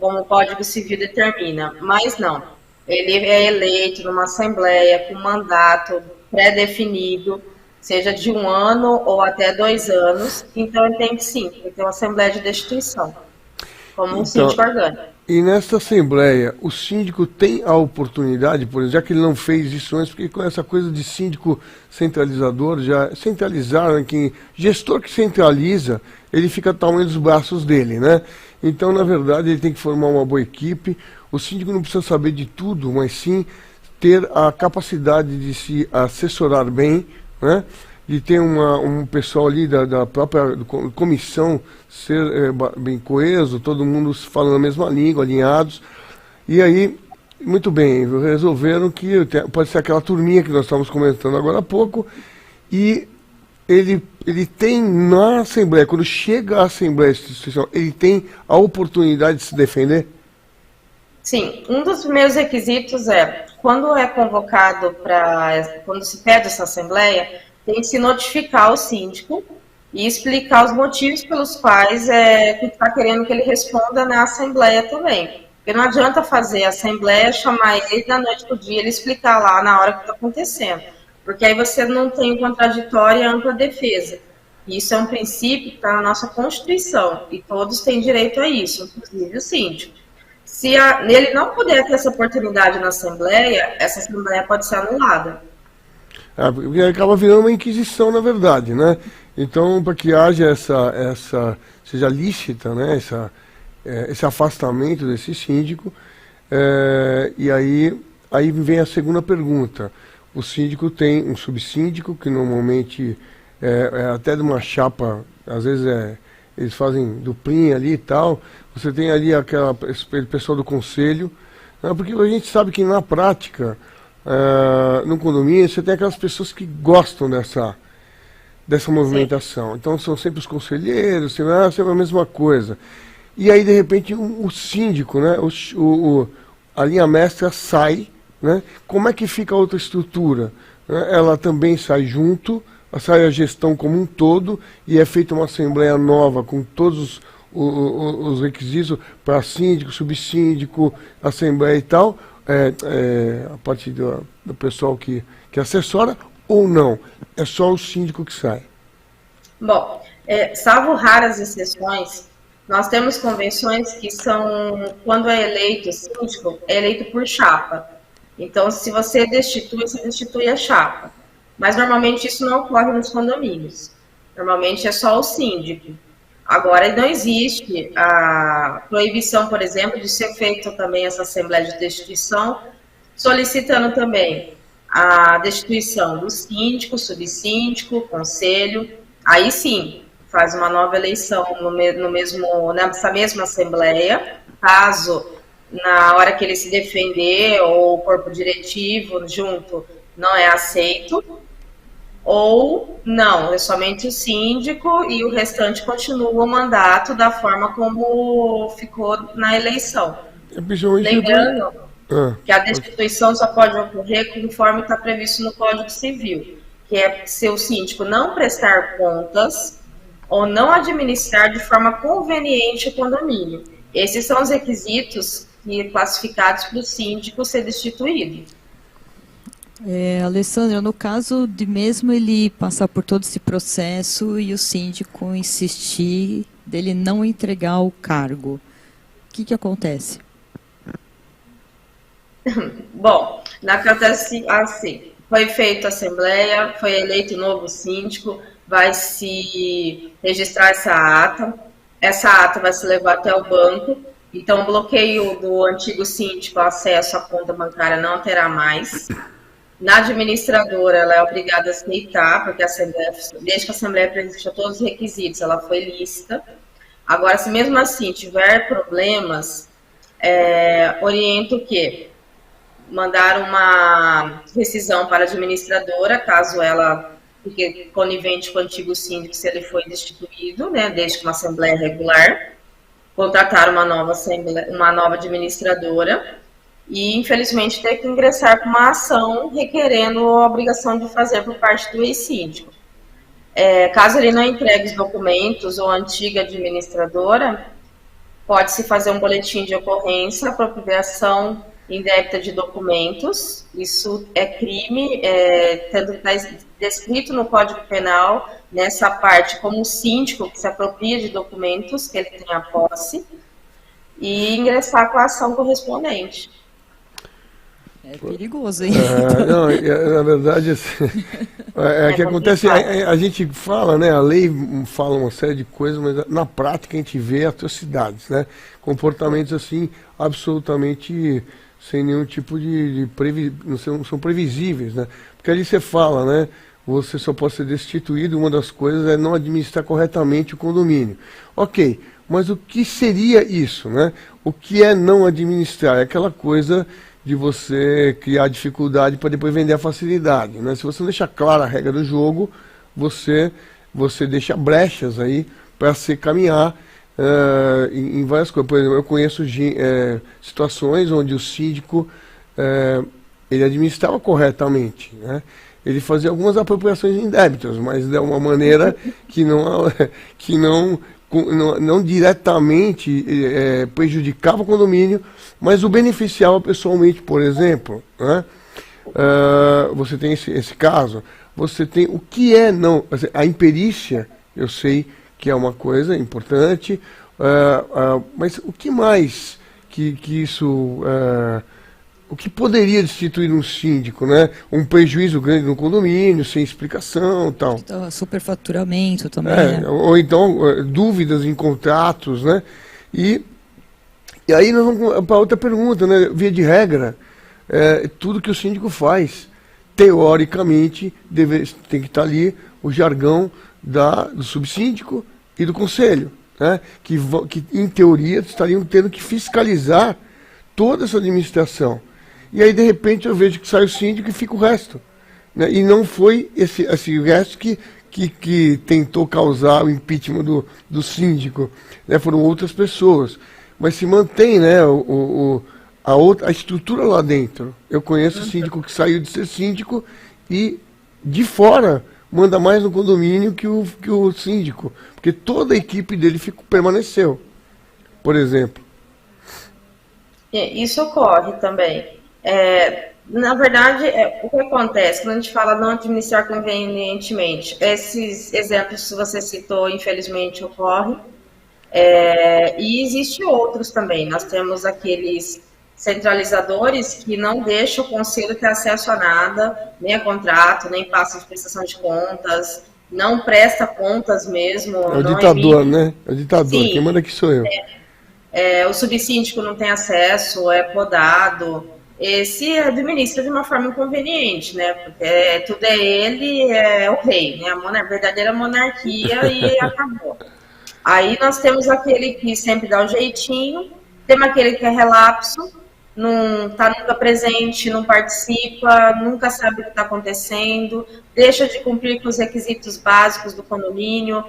Como o Código Civil determina. Mas não. Ele é eleito numa assembleia com mandato pré-definido, seja de 1 ano ou até 2 anos, então ele tem que sim, ter uma assembleia de destituição, como um síndico orgânico. E nessa assembleia, o síndico tem a oportunidade, por exemplo, já que ele não fez isso antes, porque com essa coisa de síndico centralizador, já centralizaram, que gestor que centraliza, ele fica tamanho dos braços dele, né? Então, na verdade, ele tem que formar uma boa equipe, o síndico não precisa saber de tudo, mas sim ter a capacidade de se assessorar bem, né? De ter um pessoal ali da própria comissão ser bem coeso, todo mundo falando a mesma língua, alinhados. E aí, muito bem, resolveram que pode ser aquela turminha que nós estávamos comentando agora há pouco, e ele tem na Assembleia, quando chega à Assembleia Institucional, ele tem a oportunidade de se defender? Sim, um dos primeiros requisitos quando é convocado quando se pede essa Assembleia, tem que se notificar o síndico e explicar os motivos pelos quais está querendo que ele responda na Assembleia também. Porque não adianta fazer a Assembleia, chamar ele da noite para o dia, ele explicar lá na hora que está acontecendo. Porque aí você não tem contraditório e ampla defesa. E isso é um princípio que está na nossa Constituição, e todos têm direito a isso, inclusive o síndico. Se ele não puder ter essa oportunidade na Assembleia, essa Assembleia pode ser anulada. Porque acaba virando uma inquisição, na verdade, né? Então, para que haja seja lícita, né, esse afastamento desse síndico, e aí vem a segunda pergunta. O síndico tem um subsíndico, que normalmente é até de uma chapa, às vezes eles fazem duplinha ali e tal. Você tem ali esse pessoal do conselho, né, porque a gente sabe que na prática, no condomínio, você tem aquelas pessoas que gostam dessa movimentação. Sim. Então são sempre os conselheiros, sempre a mesma coisa. E aí, de repente, o síndico, né, a linha mestra sai, né? Como é que fica a outra estrutura? Ela também sai junto, sai a gestão como um todo, e é feita uma assembleia nova com todos os requisitos para síndico, subsíndico, assembleia e tal, a partir do pessoal que assessora, ou não? É só o síndico que sai? Bom, salvo raras exceções, nós temos convenções que são, quando é eleito síndico, é eleito por chapa. Então, se você destitui a chapa. Mas, normalmente, isso não ocorre nos condomínios. Normalmente, é só o síndico. Agora, não existe a proibição, por exemplo, de ser feita também essa assembleia de destituição, solicitando também a destituição do síndico, subsíndico, conselho. Aí, sim, faz uma nova eleição nessa mesma assembleia, caso na hora que ele se defender ou o corpo diretivo junto não é aceito, ou não, é somente o síndico e o restante continua o mandato da forma como ficou na eleição. Lembrando que a destituição só pode ocorrer conforme está previsto no Código Civil, que é se o síndico não prestar contas ou não administrar de forma conveniente o condomínio. Esses são os requisitos classificados para o síndico ser destituído. Alessandra, no caso de mesmo ele passar por todo esse processo e o síndico insistir dele não entregar o cargo, o que acontece? Bom, acontece assim, foi feita a assembleia, foi eleito novo síndico, vai se registrar essa ata vai se levar até o banco, então o bloqueio do antigo síndico, acesso à conta bancária não terá mais. Na administradora, ela é obrigada a aceitar, porque a assembleia, desde que a assembleia preencha todos os requisitos, ela foi lícita. Agora, se mesmo assim tiver problemas, oriento o quê? Mandar uma rescisão para a administradora, caso ela fique conivente com o antigo síndico, se ele foi destituído, né, desde que uma assembleia regular, contratar uma nova administradora e, infelizmente, ter que ingressar com uma ação requerendo a obrigação de fazer por parte do ex-síndico. Caso ele não entregue os documentos ou a antiga administradora, pode-se fazer um boletim de ocorrência, apropriação indébita de documentos. Isso é crime, tanto está descrito no Código Penal, nessa parte, como o síndico que se apropria de documentos que ele tem a posse, e ingressar com a ação correspondente. É perigoso, hein? Não, na verdade, assim, que acontece, a gente fala, né, a lei fala uma série de coisas, mas na prática a gente vê atrocidades, né? Comportamentos assim, absolutamente sem nenhum tipo não são previsíveis, né? Porque ali você fala, né, você só pode ser destituído, uma das coisas é não administrar corretamente o condomínio. Ok, mas o que seria isso, né? O que é não administrar? É aquela coisa de você criar dificuldade para depois vender a facilidade, né? Se você não deixar clara a regra do jogo, você deixa brechas aí para se caminhar em várias coisas. Por exemplo, eu conheço situações onde o síndico ele administrava corretamente, né? Ele fazia algumas apropriações indébitas, mas de uma maneira que não diretamente prejudicava o condomínio, mas o beneficiava pessoalmente, por exemplo, né? Você tem esse caso, você tem o que é não... A imperícia, eu sei que é uma coisa importante, mas o que mais que isso... o que poderia destituir um síndico, né? Um prejuízo grande no condomínio, sem explicação e tal. Superfaturamento também, né? Ou então dúvidas em contratos, né? E aí nós vamos para outra pergunta, né? Via de regra, tudo que o síndico faz, teoricamente, tem que estar ali o jargão do subsíndico e do conselho, né? Que em teoria estariam tendo que fiscalizar toda essa administração. E aí, de repente, eu vejo que sai o síndico e fica o resto, né? E não foi esse resto que tentou causar o impeachment do síndico, né? Foram outras pessoas. Mas se mantém, né, a estrutura lá dentro. Eu conheço síndico que saiu de ser síndico e de fora manda mais no condomínio que o síndico, porque toda a equipe dele permaneceu, por exemplo. Isso ocorre também. Na verdade, o que acontece quando a gente fala não administrar convenientemente? Esses exemplos que você citou, infelizmente, ocorrem. E existem outros também. Nós temos aqueles centralizadores que não deixam o conselho ter acesso a nada, nem a contrato, nem passa de prestação de contas, não presta contas mesmo. É o ditador, né? É o ditador. Sim. Quem manda aqui sou eu. O subsíndico não tem acesso, é podado. Se administra de uma forma inconveniente, né? Porque tudo é ele, é o rei, né? A verdadeira monarquia e acabou. Aí nós temos aquele que sempre dá o jeitinho, temos aquele que é relapso, não está nunca presente, não participa, nunca sabe o que está acontecendo, deixa de cumprir com os requisitos básicos do condomínio,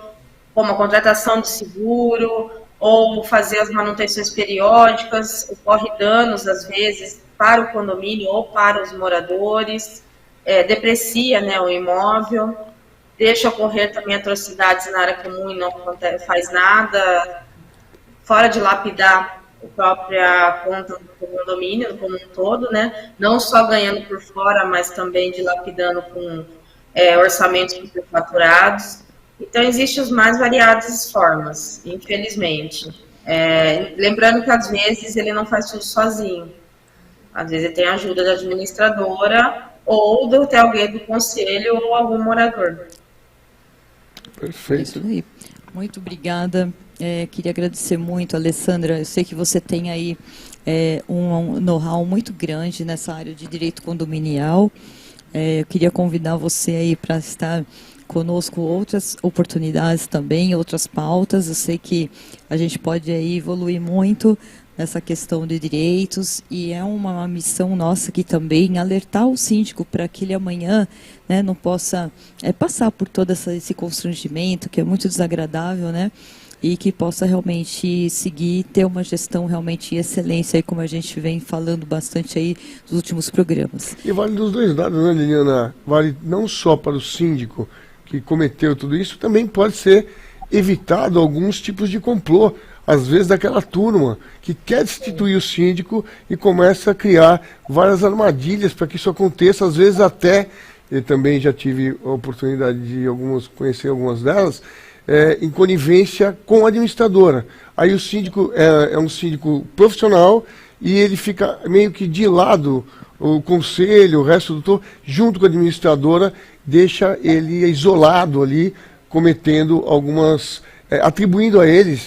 como a contratação de seguro, ou fazer as manutenções periódicas, ocorre danos, às vezes, para o condomínio ou para os moradores, deprecia, né, o imóvel, deixa ocorrer também atrocidades na área comum e não faz nada, fora de lapidar a própria conta do condomínio como um todo, né? Não só ganhando por fora, mas também dilapidando com orçamentos superfaturados. Então, existem as mais variadas formas, infelizmente. Lembrando que, às vezes, ele não faz tudo sozinho. Às vezes, ele tem a ajuda da administradora ou de alguém do conselho ou algum morador. Perfeito. Isso aí. Muito obrigada. Queria agradecer muito, Alessandra. Eu sei que você tem aí um know-how muito grande nessa área de direito condominial. Eu queria convidar você aí para estar conosco outras oportunidades também, outras pautas. Eu sei que a gente pode aí evoluir muito nessa questão de direitos e é uma missão nossa aqui também alertar o síndico para que ele amanhã, né, não possa passar por todo esse constrangimento que é muito desagradável, né, e que possa realmente seguir, ter uma gestão realmente de excelência, aí, como a gente vem falando bastante aí nos últimos programas. E vale dos dois lados, né, Liliana? Vale não só para o síndico que cometeu tudo isso, também pode ser evitado alguns tipos de complô, às vezes daquela turma que quer destituir o síndico e começa a criar várias armadilhas para que isso aconteça, às vezes até, eu também já tive a oportunidade de conhecer algumas delas, em conivência com a administradora. Aí o síndico é um síndico profissional e ele fica meio que de lado, o conselho, o resto do junto com a administradora, deixa ele isolado ali, cometendo algumas, atribuindo a ele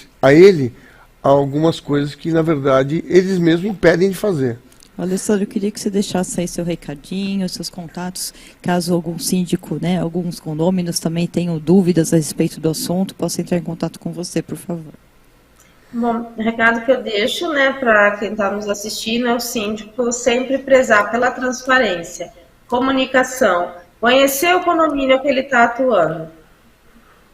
algumas coisas que, na verdade, eles mesmos impedem de fazer. Alessandro, eu queria que você deixasse aí seu recadinho, seus contatos, caso algum síndico, né, alguns condôminos também tenham dúvidas a respeito do assunto, possa entrar em contato com você, por favor. Bom, o recado que eu deixo, né, para quem está nos assistindo é o síndico sempre prezar pela transparência, comunicação, conhecer o condomínio que ele está atuando.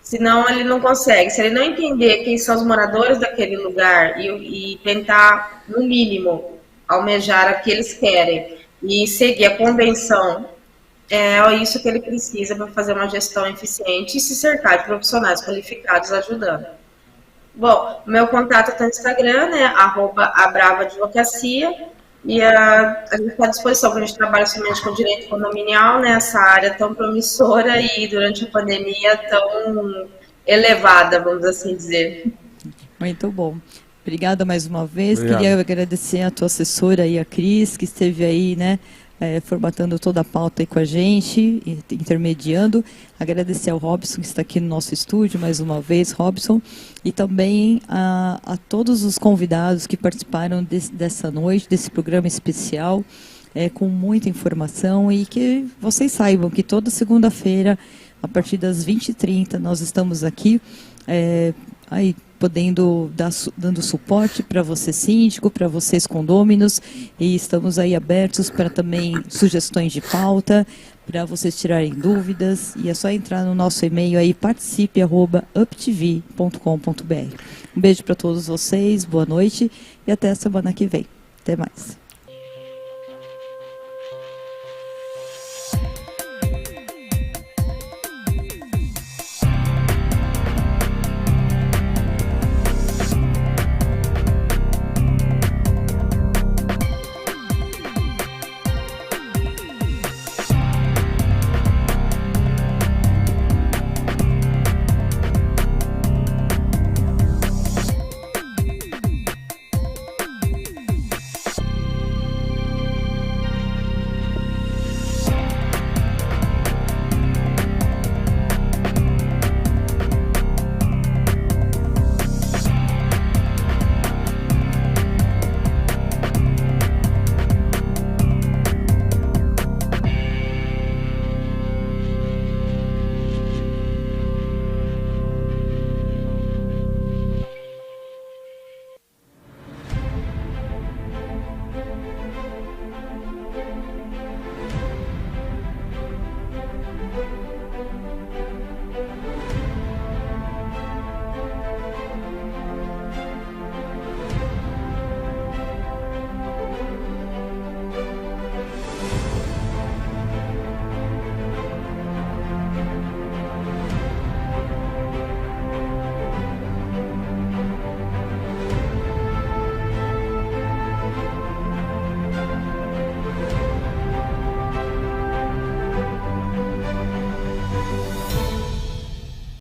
Senão ele não consegue. Se ele não entender quem são os moradores daquele lugar e tentar, no mínimo, almejar o que eles querem e seguir a convenção, é isso que ele precisa para fazer uma gestão eficiente e se cercar de profissionais qualificados ajudando. Bom, meu contato está no Instagram, né, @abravadvocacia, e a gente está à disposição, porque a gente trabalha somente com direito condominial, né, essa área tão promissora e durante a pandemia tão elevada, vamos assim dizer. Muito bom. Obrigada mais uma vez. Obrigado. Queria agradecer a tua assessora aí, a Cris, que esteve aí, né, formatando toda a pauta aí com a gente, intermediando. Agradecer ao Robson, que está aqui no nosso estúdio, mais uma vez, Robson, e também a todos os convidados que participaram dessa noite, desse programa especial, com muita informação, e que vocês saibam que toda segunda-feira, a partir das 20h30, nós estamos aqui, aí dando suporte para você síndico, para vocês condôminos, e estamos aí abertos para também sugestões de pauta, para vocês tirarem dúvidas, e é só entrar no nosso e-mail aí, participe@uptv.com.br. Um beijo para todos vocês, boa noite, e até a semana que vem. Até mais.